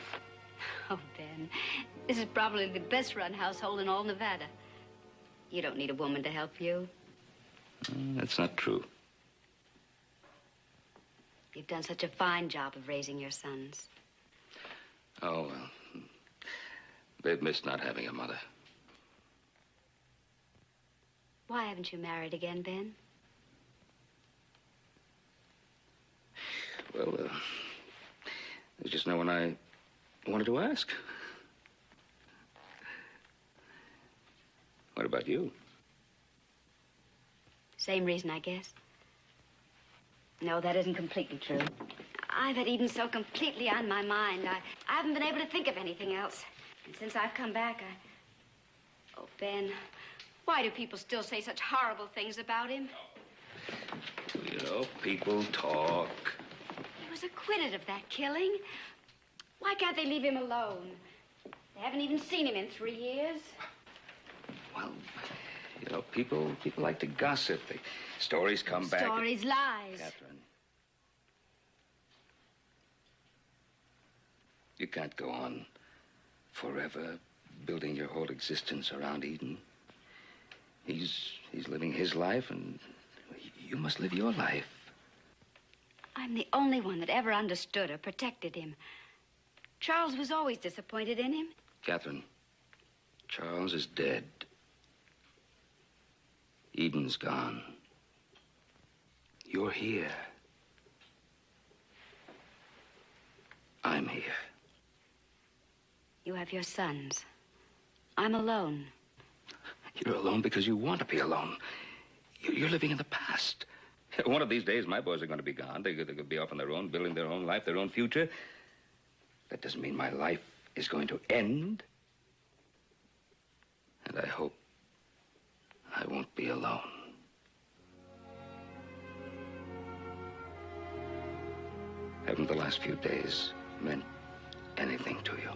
Oh, Ben, this is probably the best-run household in all Nevada. You don't need a woman to help you. That's not true. You've done such a fine job of raising your sons. Oh, well. They've missed not having a mother. Why haven't you married again, Ben? Well, there's just no one I wanted to ask. What about you? Same reason, I guess. No, that isn't completely true. I've had Eden so completely on my mind. I haven't been able to think of anything else. And since I've come back, Oh, Ben, why do people still say such horrible things about him? You know, people talk. He was acquitted of that killing. Why can't they leave him alone? They haven't even seen him in 3 years. Well, you know, people like to gossip. Stories come back. Stories, lies. Catherine. You can't go on forever building your whole existence around Eden. He's living his life, and you must live your life. I'm the only one that ever understood or protected him. Charles was always disappointed in him. Catherine, Charles is dead. Eden's gone. You're here. I'm here. You have your sons. I'm alone. You're alone because you want to be alone. You're living in the past. One of these days, my boys are going to be gone. They're going to be off on their own, building their own life, their own future. That doesn't mean my life is going to end. And I hope I won't be alone. Haven't the last few days meant anything to you?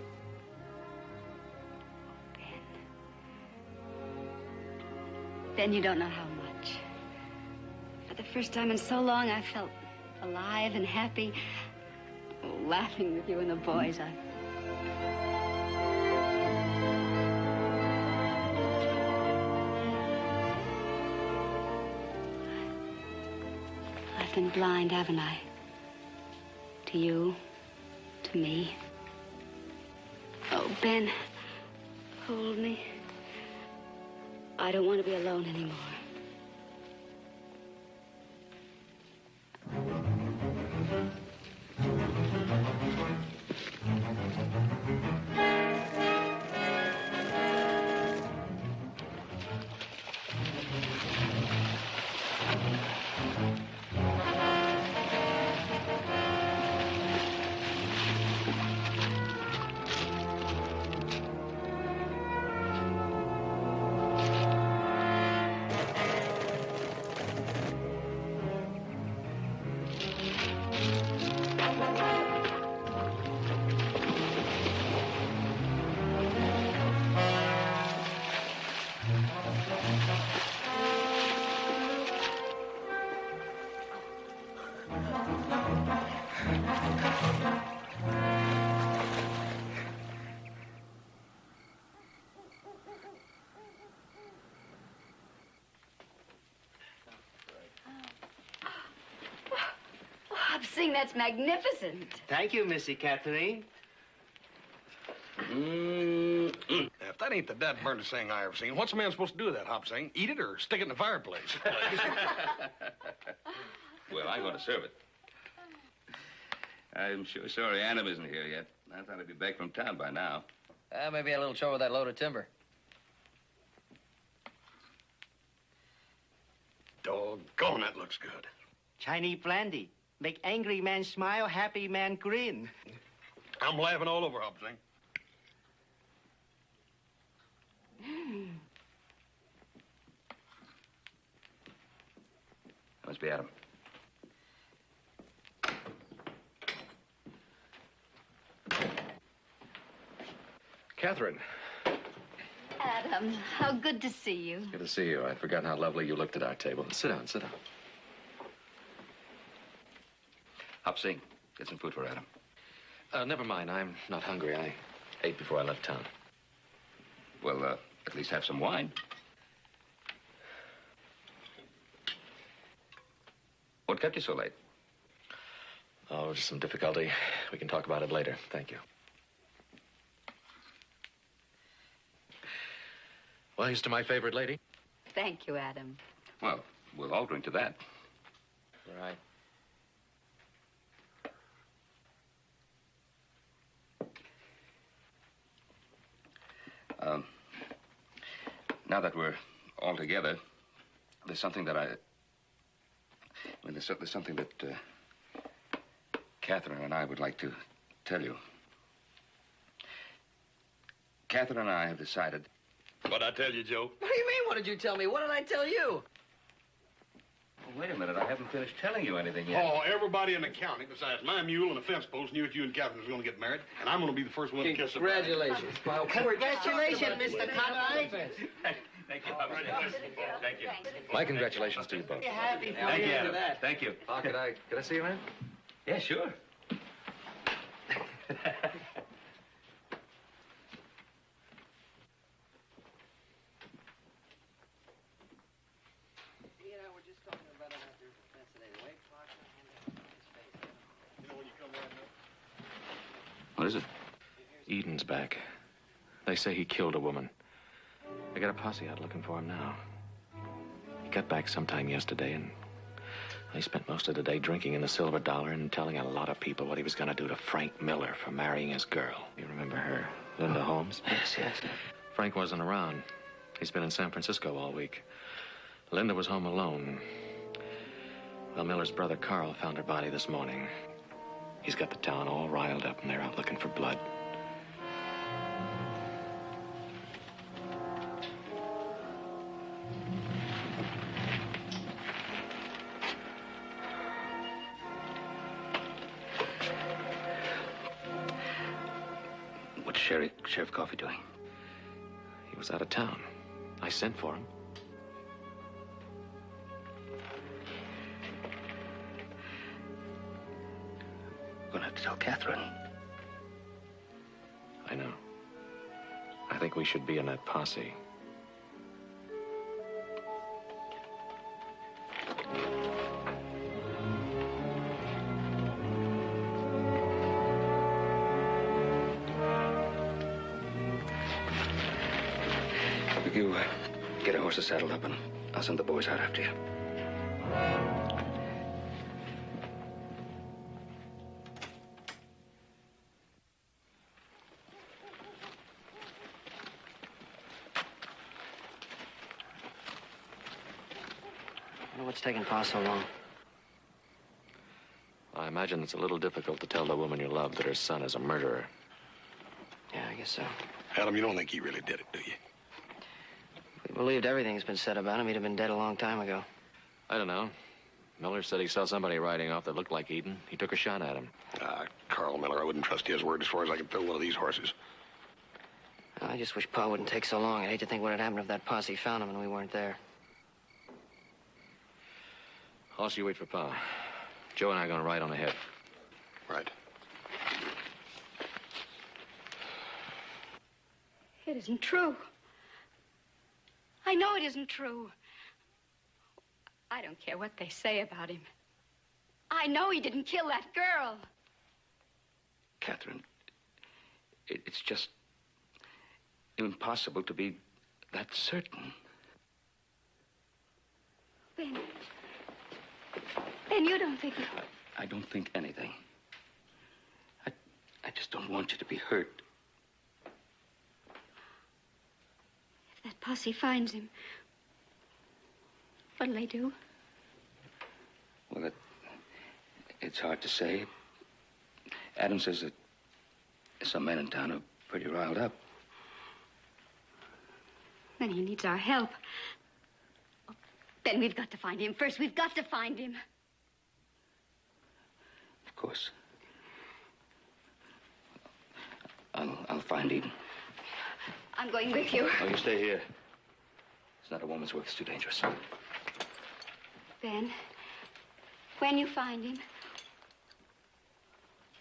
Ben, you don't know how much. For the first time in so long, I felt alive and happy. Oh, laughing with you and the boys. I've been blind, haven't I? To you, to me. Oh, Ben, hold me. I don't want to be alone anymore. that's magnificent. Thank you, Missy Catherine. If that ain't the dad-burnedest thing I ever seen, what's a man supposed to do with that, Hop Sing? Eat it or stick it in the fireplace? Well, I'm going to serve it. I'm sure sorry Adam isn't here yet. I thought he'd be back from town by now. Maybe a little chore with that load of timber. Doggone, that looks good. Chinese brandy. Make angry man smile, happy man grin. I'm laughing all over, Hop Sing. That must be Adam. Catherine. Adam, how good to see you. Good to see you. I'd forgotten how lovely you looked at our table. Sit down, sit down. Hop Sing, get some food for Adam. Never mind. I'm not hungry. I ate before I left town. Well, at least have some wine. What kept you so late? Oh, just some difficulty. We can talk about it later. Thank you. Well, here's to my favorite lady. Thank you, Adam. Well, we'll all drink to that. Right. Now that we're all together, there's something that there's something that Catherine and I would like to tell you. Catherine and I have decided... What'd I tell you, Joe? What do you mean, what did you tell me? What did I tell you? Oh, wait a minute, I haven't finished telling you anything yet. Oh, everybody in the county, besides my mule and the fence post, knew that you and Catherine was going to get married, and I'm going to be the first one to kiss her. Congratulations. Well, congratulations, Mr. Conroy. Thank you, Thank you. My congratulations to you both. Happy for Thank you. you. Thank you. Oh, could I see you, man? Yeah, sure. What is it? Eden's back. They say he killed a woman. They got a posse out looking for him now. He got back sometime yesterday, and he spent most of the day drinking in the Silver Dollar and telling a lot of people what he was going to do to Frank Miller for marrying his girl. You remember her, Linda Holmes? Yes, yes. Frank wasn't around. He's been in San Francisco all week. Linda was home alone. Well, Miller's brother Carl found her body this morning. He's got the town all riled up, and they're out looking for blood. What's Sheriff Coffey doing? He was out of town. I sent for him. Gonna have to tell Catherine. I know. I think we should be in that posse. You get a horse saddled up, and I'll send the boys out after you. What's taking Pa so long? I imagine it's a little difficult to tell the woman you love that her son is a murderer. Yeah, I guess so. Adam, you don't think he really did it, do you? If we believed everything's been said about him, he'd have been dead a long time ago. I don't know. Miller said he saw somebody riding off that looked like Eden. He took a shot at him. Carl Miller, I wouldn't trust his word as far as I can fill one of these horses. I just wish Pa wouldn't take so long. I'd hate to think what had happened if that posse found him and we weren't there. Also, you wait for Pa. Joe and I are going to ride on ahead. Right. It isn't true. I know it isn't true. I don't care what they say about him. I know he didn't kill that girl. Catherine, it's just impossible to be that certain. Ben, you don't think... I don't think anything. I just don't want you to be hurt. If that posse finds him, what'll they do? Well, it's hard to say. Adam says that some men in town are pretty riled up. Then he needs our help. Then we've got to find him first. We've got to find him. Of course. I'll find Eden. I'm going with you. Oh, you stay here. It's not a woman's work. It's too dangerous. Ben, when you find him,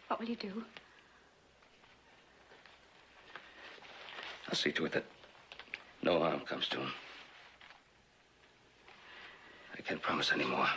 what will you do? I'll see to it that no harm comes to him. I can't promise any more.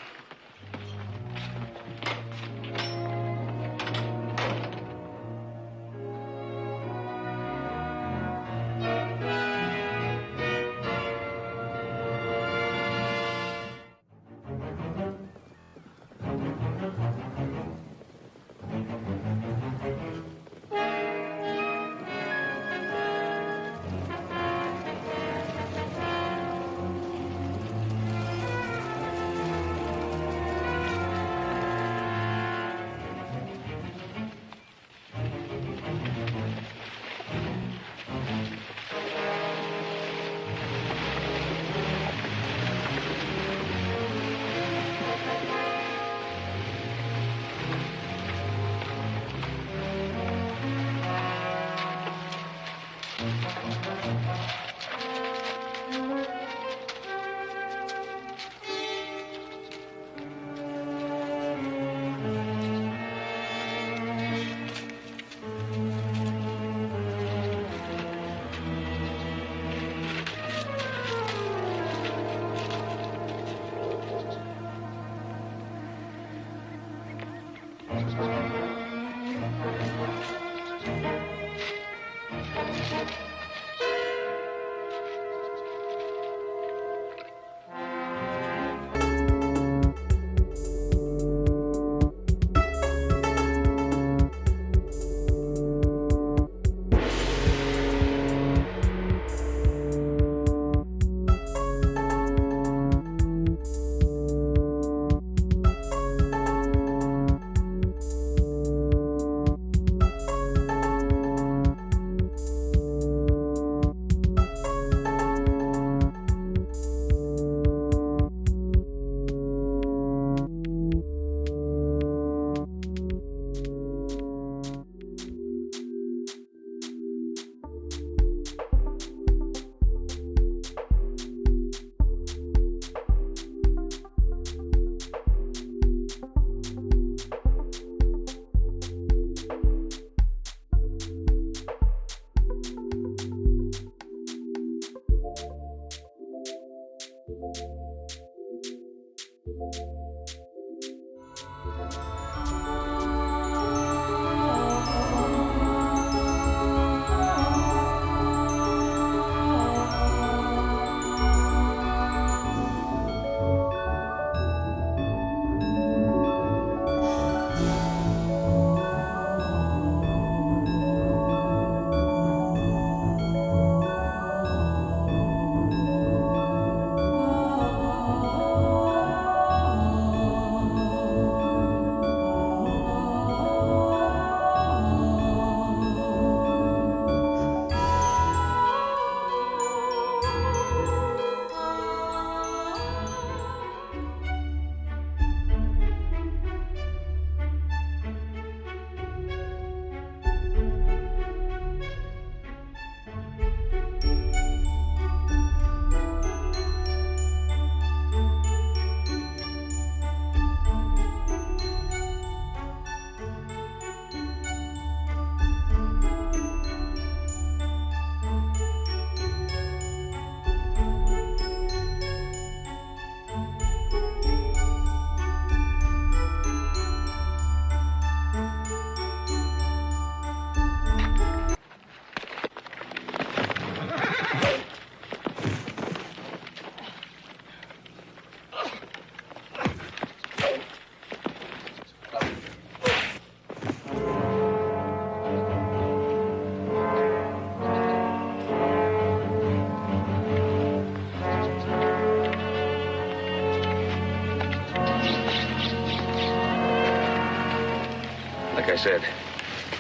I said,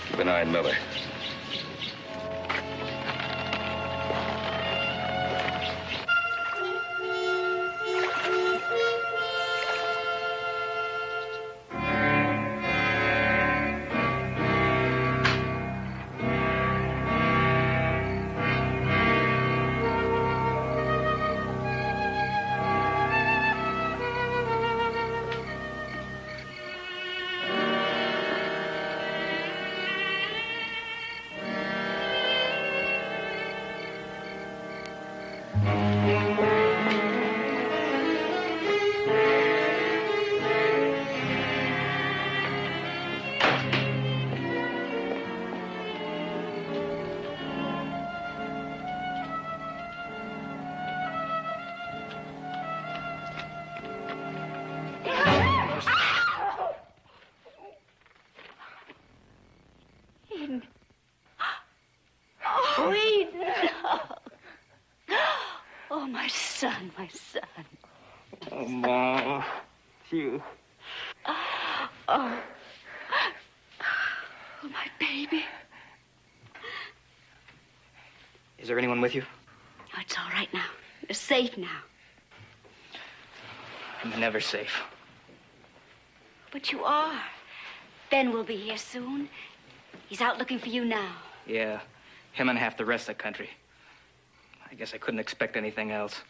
keep an eye on Miller. Oh, Eden. Oh, my son, my son. Oh, Mom. You. Oh, my baby. Is there anyone with you? Oh, it's all right now. You're safe now. I'm never safe. But you are. Ben will be here soon. He's out looking for you now. Yeah, him and half the rest of the country. I guess I couldn't expect anything else.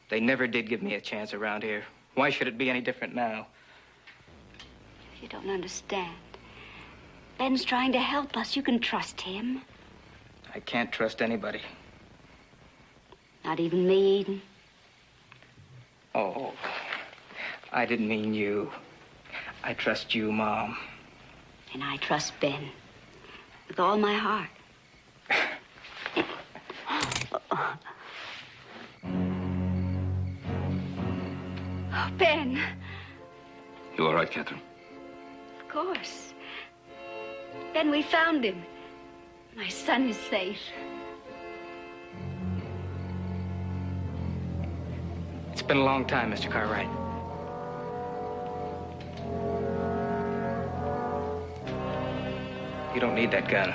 They never did give me a chance around here. Why should it be any different now? You don't understand. Ben's trying to help us. You can trust him. I can't trust anybody. Not even me, Eden. Oh, I didn't mean you. I trust you, Mom. And I trust Ben. With all my heart. Oh, Ben. You all right, Catherine? Of course. Ben, we found him. My son is safe. It's been a long time, Mr. Cartwright. You don't need that gun.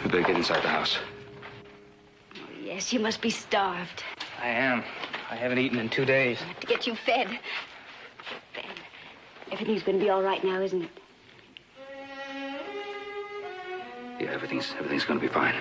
We better get inside the house. Oh, yes, you must be starved. I am. I haven't eaten in 2 days. I have to get you fed. Ben, everything's going to be all right now, isn't it? Yeah, everything's gonna be fine.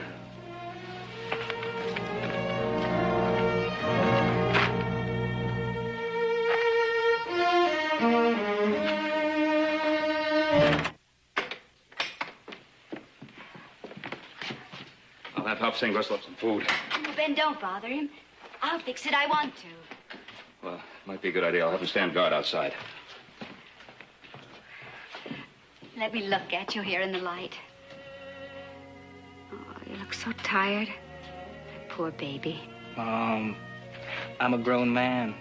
I'll have Hop Singh rustle up some food. Oh, Ben, don't bother him. I'll fix it. I want to. Well, it might be a good idea. I'll have him stand guard outside. Let me look at you here in the light. Oh, you look so tired. Poor baby. Mom, I'm a grown man.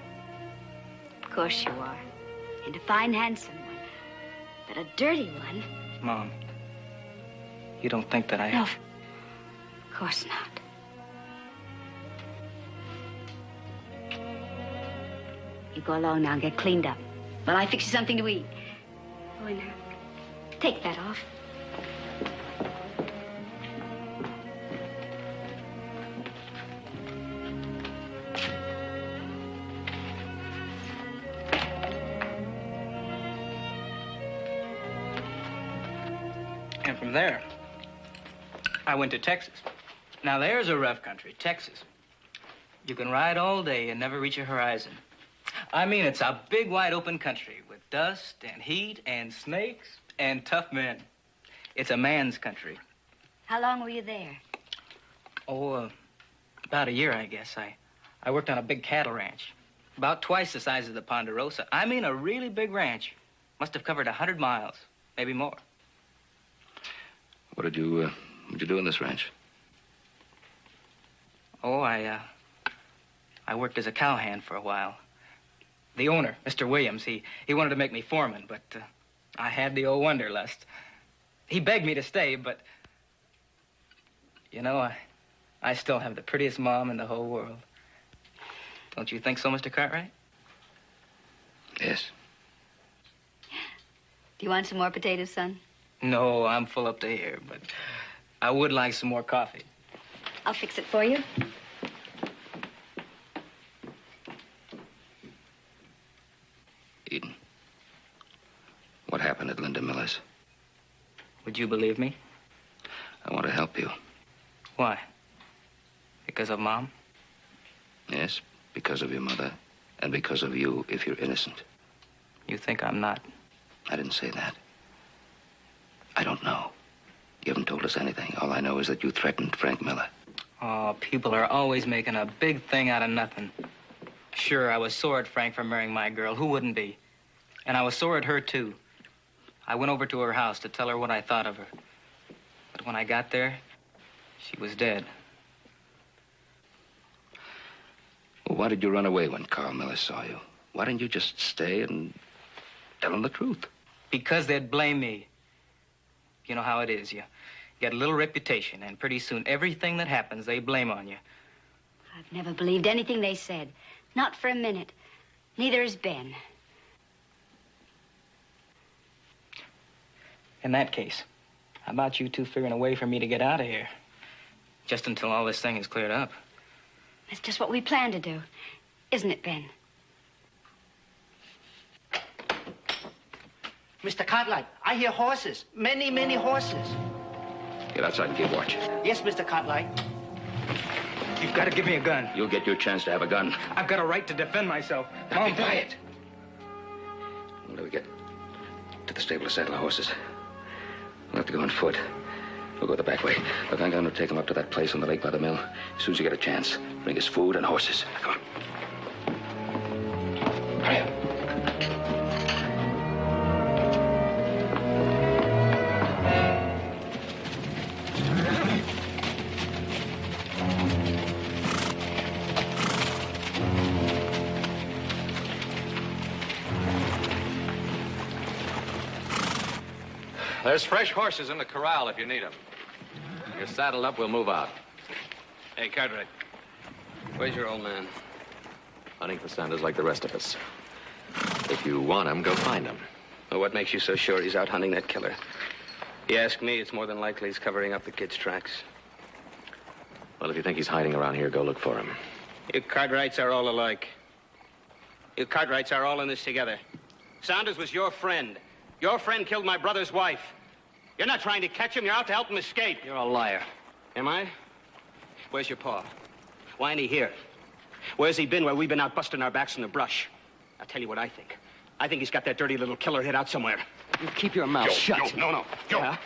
Of course you are. And a fine, handsome one. But a dirty one. Mom, you don't think that I... No, of course not. You go along now and get cleaned up. While I fix you something to eat. Go in there. Take that off. And from there, I went to Texas. Now, there's a rough country, Texas. You can ride all day and never reach a horizon. I mean, it's a big, wide open country with dust and heat and snakes and tough men. It's a man's country. How long were you there? Oh, about a year, I guess. I worked on a big cattle ranch. About twice the size of the Ponderosa. I mean, a really big ranch. Must have covered 100 miles, maybe more. What'd you do in this ranch? Oh, I worked as a cowhand for a while. The owner, Mr. Williams, he wanted to make me foreman, but I had the old wanderlust. He begged me to stay, but, you know, I still have the prettiest mom in the whole world. Don't you think so, Mr. Cartwright? Yes. Do you want some more potatoes, son? No, I'm full up to here, but I would like some more coffee. I'll fix it for you. Eden, what happened at Linda Miller's? Would you believe me? I want to help you. Why? Because of Mom? Yes, because of your mother, and because of you, if you're innocent. You think I'm not? I didn't say that. I don't know. You haven't told us anything. All I know is that you threatened Frank Miller. Oh, people are always making a big thing out of nothing. Sure, I was sore at Frank for marrying my girl. Who wouldn't be? And I was sore at her, too. I went over to her house to tell her what I thought of her. But when I got there, she was dead. Well, why did you run away when Carl Miller saw you? Why didn't you just stay and tell him the truth? Because they'd blame me. You know how it is. You get a little reputation, and pretty soon everything that happens, they blame on you. I've never believed anything they said. Not for a minute. Neither has Ben. In that case, how about you two figuring a way for me to get out of here? Just until all this thing is cleared up. That's just what we plan to do. Isn't it, Ben? Mr. Cartwright, I hear horses. Many, many horses. Get outside and keep watch. Yes, Mr. Cartwright. You've got to give me a gun. You'll get your chance to have a gun. I've got a right to defend myself. Now be quiet. When do we get to the stable to saddle the horses? We'll have to go on foot. We'll go the back way. Look, I'm going to take him up to that place on the lake by the mill. As soon as you get a chance, bring us food and horses. Come on. Hurry up. There's fresh horses in the corral if you need them. You're saddled up, we'll move out. Hey, Cartwright. Where's your old man? Hunting for Sanders like the rest of us. If you want him, go find him. Well, what makes you so sure he's out hunting that killer? You ask me, it's more than likely he's covering up the kid's tracks. Well, if you think he's hiding around here, go look for him. You Cartwrights are all alike. You Cartwrights are all in this together. Sanders was your friend. Your friend killed my brother's wife. You're not trying to catch him. You're out to help him escape. You're a liar. Am I? Where's your pa? Why ain't he here? Where's he been while we've been out busting our backs in the brush? I'll tell you what I think. I think he's got that dirty little killer hid out somewhere. You keep your mouth shut. No. Joe. Yeah?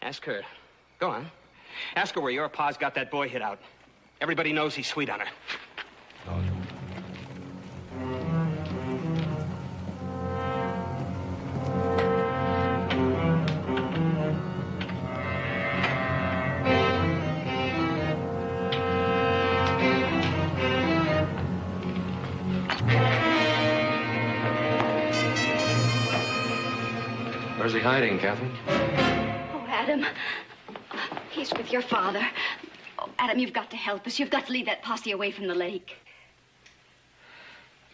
Ask her. Go on. Ask her where your pa's got that boy hid out. Everybody knows he's sweet on her. Where's he hiding, Catherine? Oh, Adam. He's with your father. Oh, Adam, you've got to help us. You've got to lead that posse away from the lake.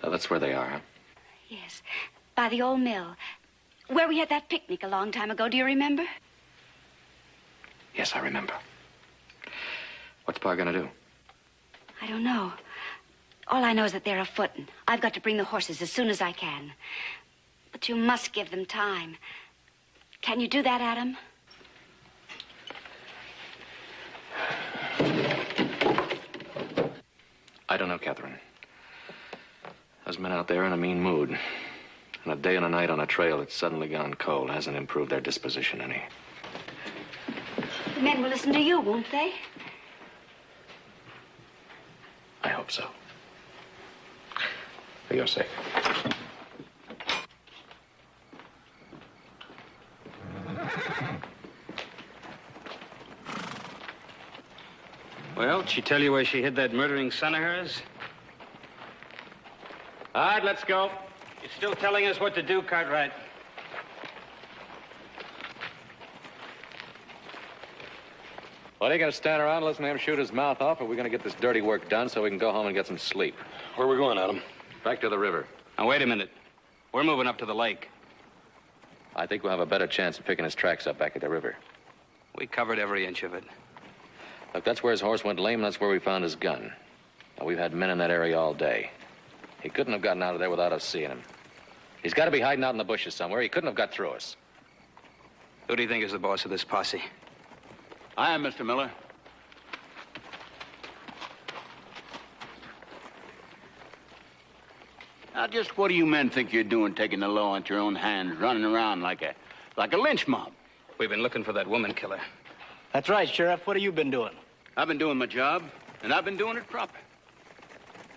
Oh, that's where they are, huh? Yes, by the old mill. Where we had that picnic a long time ago. Do you remember? Yes, I remember. What's Pa gonna do? I don't know. All I know is that they're afoot, and I've got to bring the horses as soon as I can. But you must give them time. Can you do that, Adam? I don't know, Catherine. Those men out there in a mean mood. And a day and a night on a trail that's suddenly gone cold hasn't improved their disposition any. The men will listen to you, won't they? I hope so. For your sake. Well, did she tell you where she hid that murdering son of hers? All right, let's go. You're still telling us what to do, Cartwright. Well, are you going to stand around and listen to him shoot his mouth off, or are we going to get this dirty work done so we can go home and get some sleep? Where are we going, Adam? Back to the river. Now, wait a minute. We're moving up to the lake. I think we'll have a better chance of picking his tracks up back at the river. We covered every inch of it. Look, that's where his horse went lame, and that's where we found his gun. Now, we've had men in that area all day. He couldn't have gotten out of there without us seeing him. He's got to be hiding out in the bushes somewhere. He couldn't have got through us. Who do you think is the boss of this posse? I am, Mr. Miller. Now, just what do you men think you're doing, taking the law into your own hands, running around like a lynch mob? We've been looking for that woman killer. That's right, Sheriff. What have you been doing? I've been doing my job, and I've been doing it proper.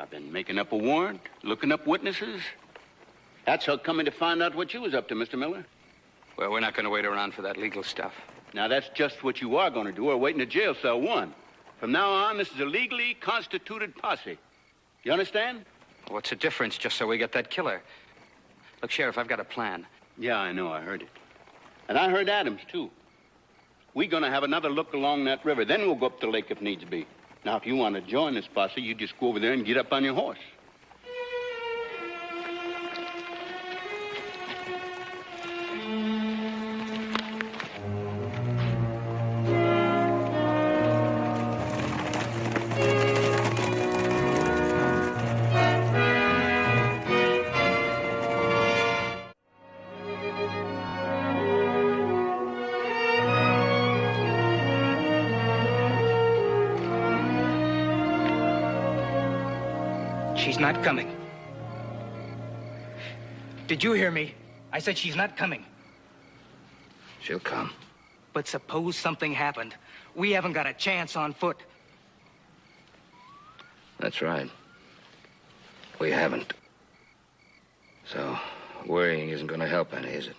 I've been making up a warrant, looking up witnesses. That's how coming to find out what you was up to, Mr. Miller. Well, we're not going to wait around for that legal stuff. Now, that's just what you are going to do, or wait in a jail cell 1. From now on, this is a legally constituted posse. You understand? What's the difference, just so we get that killer? Look, Sheriff, I've got a plan. Yeah, I know. I heard it. And I heard Adams, too. We're going to have another look along that river. Then we'll go up the lake if needs be. Now, if you want to join this posse, you just go over there and get up on your horse. She's not coming. Did you hear me? I said she's not coming. She'll come. But suppose something happened. We haven't got a chance on foot. That's right. We haven't. So, worrying isn't going to help any, is it?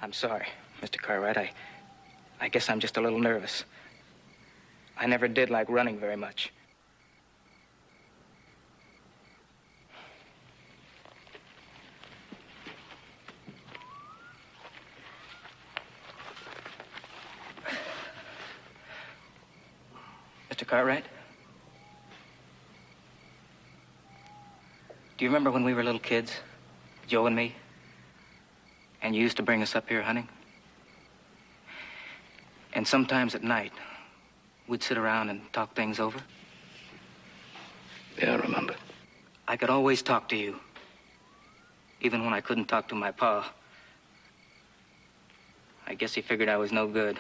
I'm sorry, Mr. Cartwright. I guess I'm just a little nervous. I never did like running very much. Mr. Cartwright? Do you remember when we were little kids, Joe and me? And you used to bring us up here hunting? And sometimes at night, we'd sit around and talk things over. Yeah, I remember. I could always talk to you, even when I couldn't talk to my pa. I guess he figured I was no good.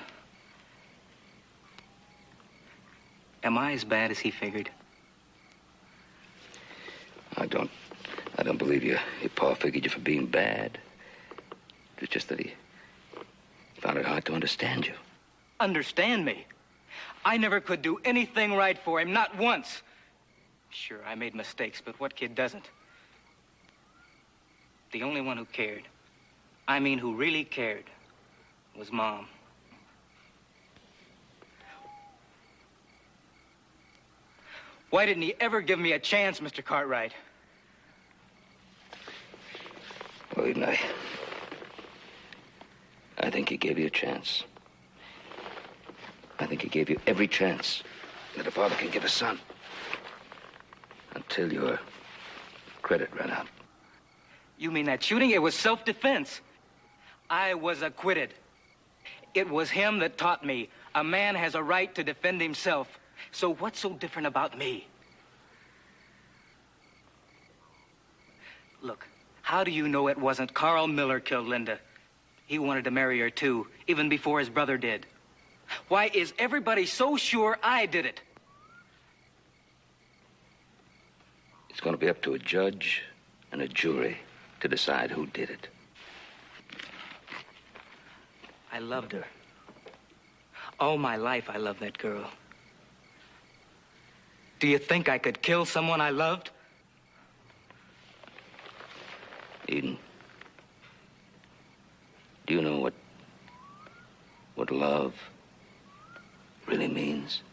Am I as bad as he figured? I don't believe your pa figured you for being bad. It's just that he found it hard to understand you. Understand me? I never could do anything right for him, not once. Sure, I made mistakes, but what kid doesn't? The only one who cared, I mean who really cared, was Mom. Why didn't he ever give me a chance, Mr. Cartwright? Well, Eden, I think he gave you a chance. I think he gave you every chance that a father can give a son. Until your credit ran out. You mean that shooting? It was self-defense. I was acquitted. It was him that taught me a man has a right to defend himself. So what's so different about me? Look, how do you know it wasn't Carl Miller killed Linda? He wanted to marry her too, even before his brother did. Why is everybody so sure I did it? It's going to be up to a judge and a jury to decide who did it. I loved her. All my life, I loved that girl. Do you think I could kill someone I loved? Eden, do you know what love really means?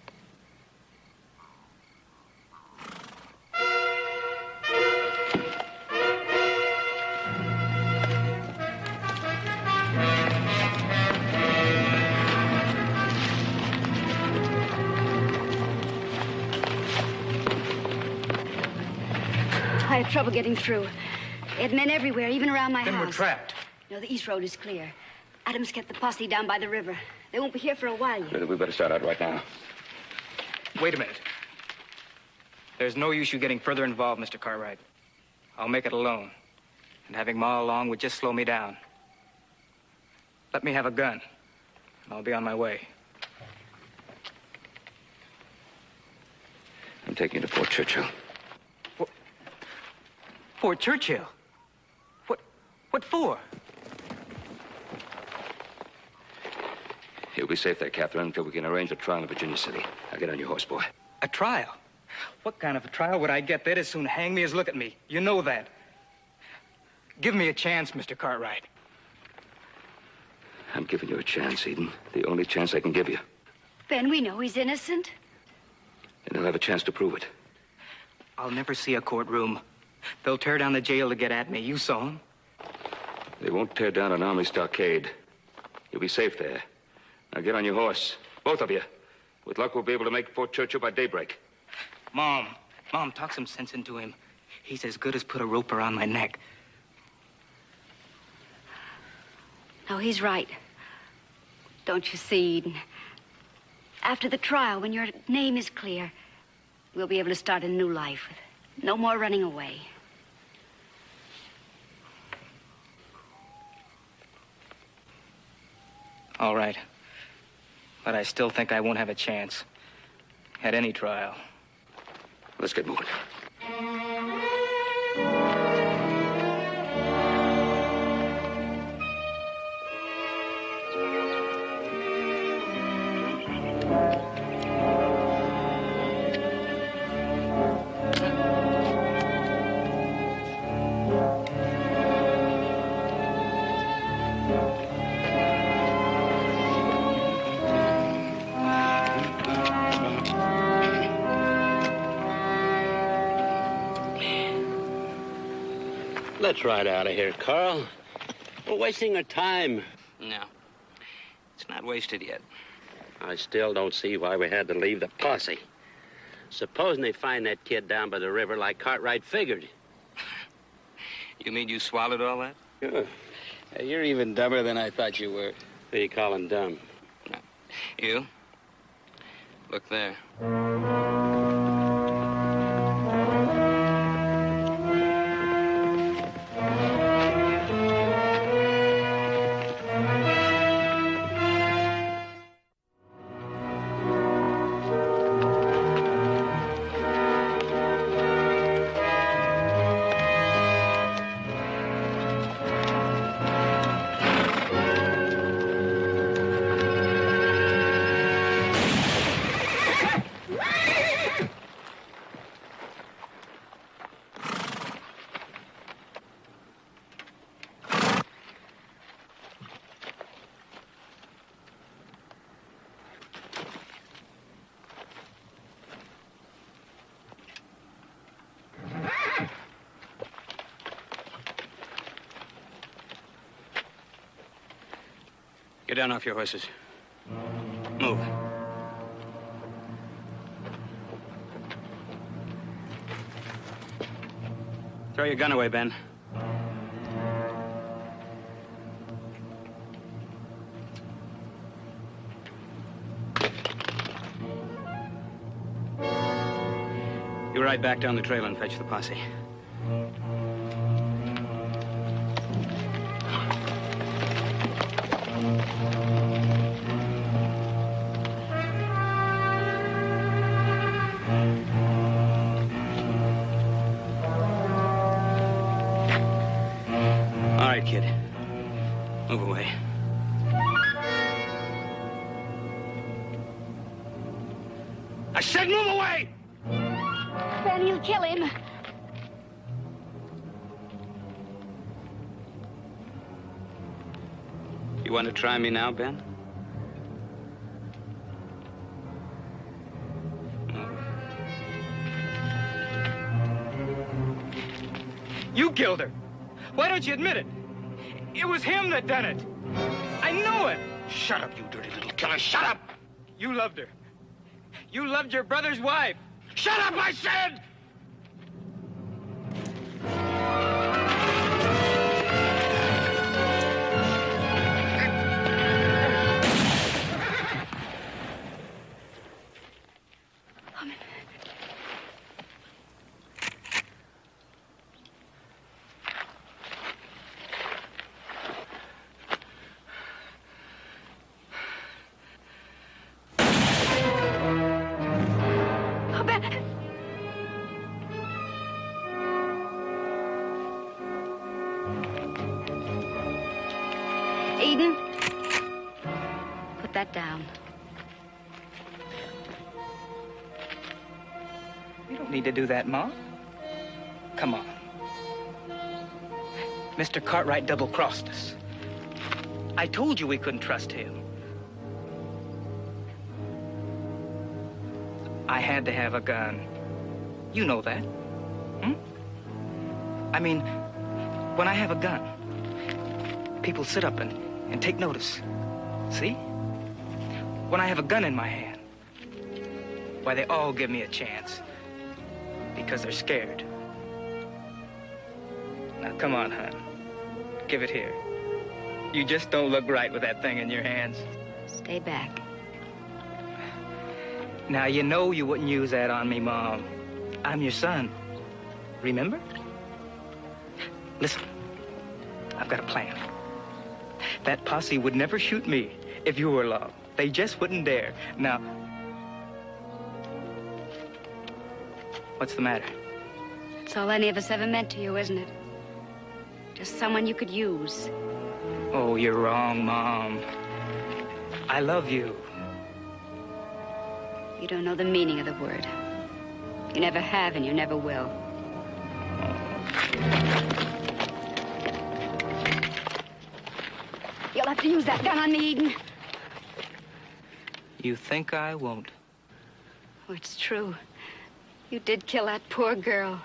I had trouble getting through. They had men everywhere, even around my Then house. we're trapped. No, the east road is clear. Adams kept the posse down by the river. They won't be here for a while yet. We better start out right now. Wait a minute. There's no use you getting further involved, Mr. Cartwright. I'll make it alone. And having Ma along would just slow me down. Let me have a gun, and I'll be on my way. I'm taking you to Fort Churchill. Fort Churchill? What for? You'll be safe there, Catherine, until we can arrange a trial in Virginia City. Now get on your horse, boy. A trial? What kind of a trial would I get? They'd as soon hang me as look at me. You know that. Give me a chance, Mr. Cartwright. I'm giving you a chance, Eden. The only chance I can give you. Ben, we know he's innocent. And I'll have a chance to prove it. I'll never see a courtroom. They'll tear down the jail to get at me. You saw them. They won't tear down an army stockade. You'll be safe there. Now get on your horse. Both of you. With luck, we'll be able to make Fort Churchill by daybreak. Mom, talk some sense into him. He's as good as put a rope around my neck. No, he's right. Don't you see, Eden? After the trial, when your name is clear, we'll be able to start a new life with no more running away. All right. But I still think I won't have a chance at any trial. Let's get moving. Let's ride out of here, Carl. We're wasting our time. No. It's not wasted yet. I still don't see why we had to leave the posse. Supposing they find that kid down by the river like Cartwright figured. You mean you swallowed all that? Sure. You're even dumber than I thought you were. Who you calling dumb? You? Look there. Get down off your horses. Move. Throw your gun away, Ben. You ride back down the trail and fetch the posse. All right, kid. Move away. I said move away! Ben, you'll kill him. You want to try me now, Ben? You killed her. Why don't you admit it? It was him that done it. I know it. Shut up, you dirty little killer. Shut up! You loved her. You loved your brother's wife. Shut up, I said! Eden. Put that down. You don't need to do that, Ma. Come on. Mr. Cartwright double-crossed us. I told you we couldn't trust him. I had to have a gun. You know that. I mean, when I have a gun, people sit up and take notice. See? When I have a gun in my hand, why, they all give me a chance. Because they're scared. Now, come on, hon. Give it here. You just don't look right with that thing in your hands. Stay back. Now, you know you wouldn't use that on me, Mom. I'm your son. Remember? Listen, I've got a plan. That posse would never shoot me if you were along. They just wouldn't dare. Now, what's the matter? It's all any of us ever meant to you, isn't it? Just someone you could use. Oh, you're wrong, Mom. I love you. You don't know the meaning of the word. You never have and you never will. You'll have to use that gun on me, Eden. You think I won't? Oh, it's true. You did kill that poor girl.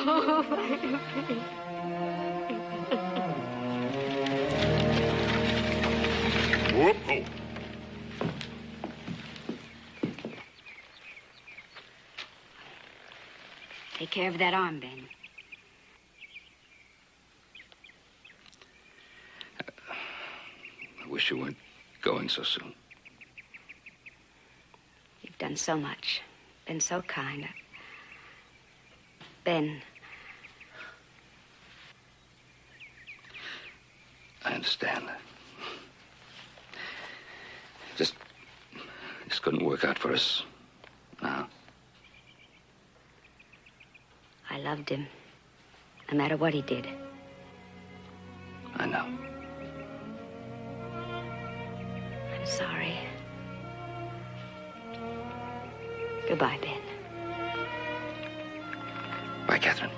Oh, my baby. Whoop-oh. Take care of that arm, Ben. I wish you weren't going so soon. You've done so much. Been so kind. Ben. I understand. Just couldn't work out for us now. I loved him, no matter what he did. I know. I'm sorry. Goodbye, Ben. Bye, Catherine.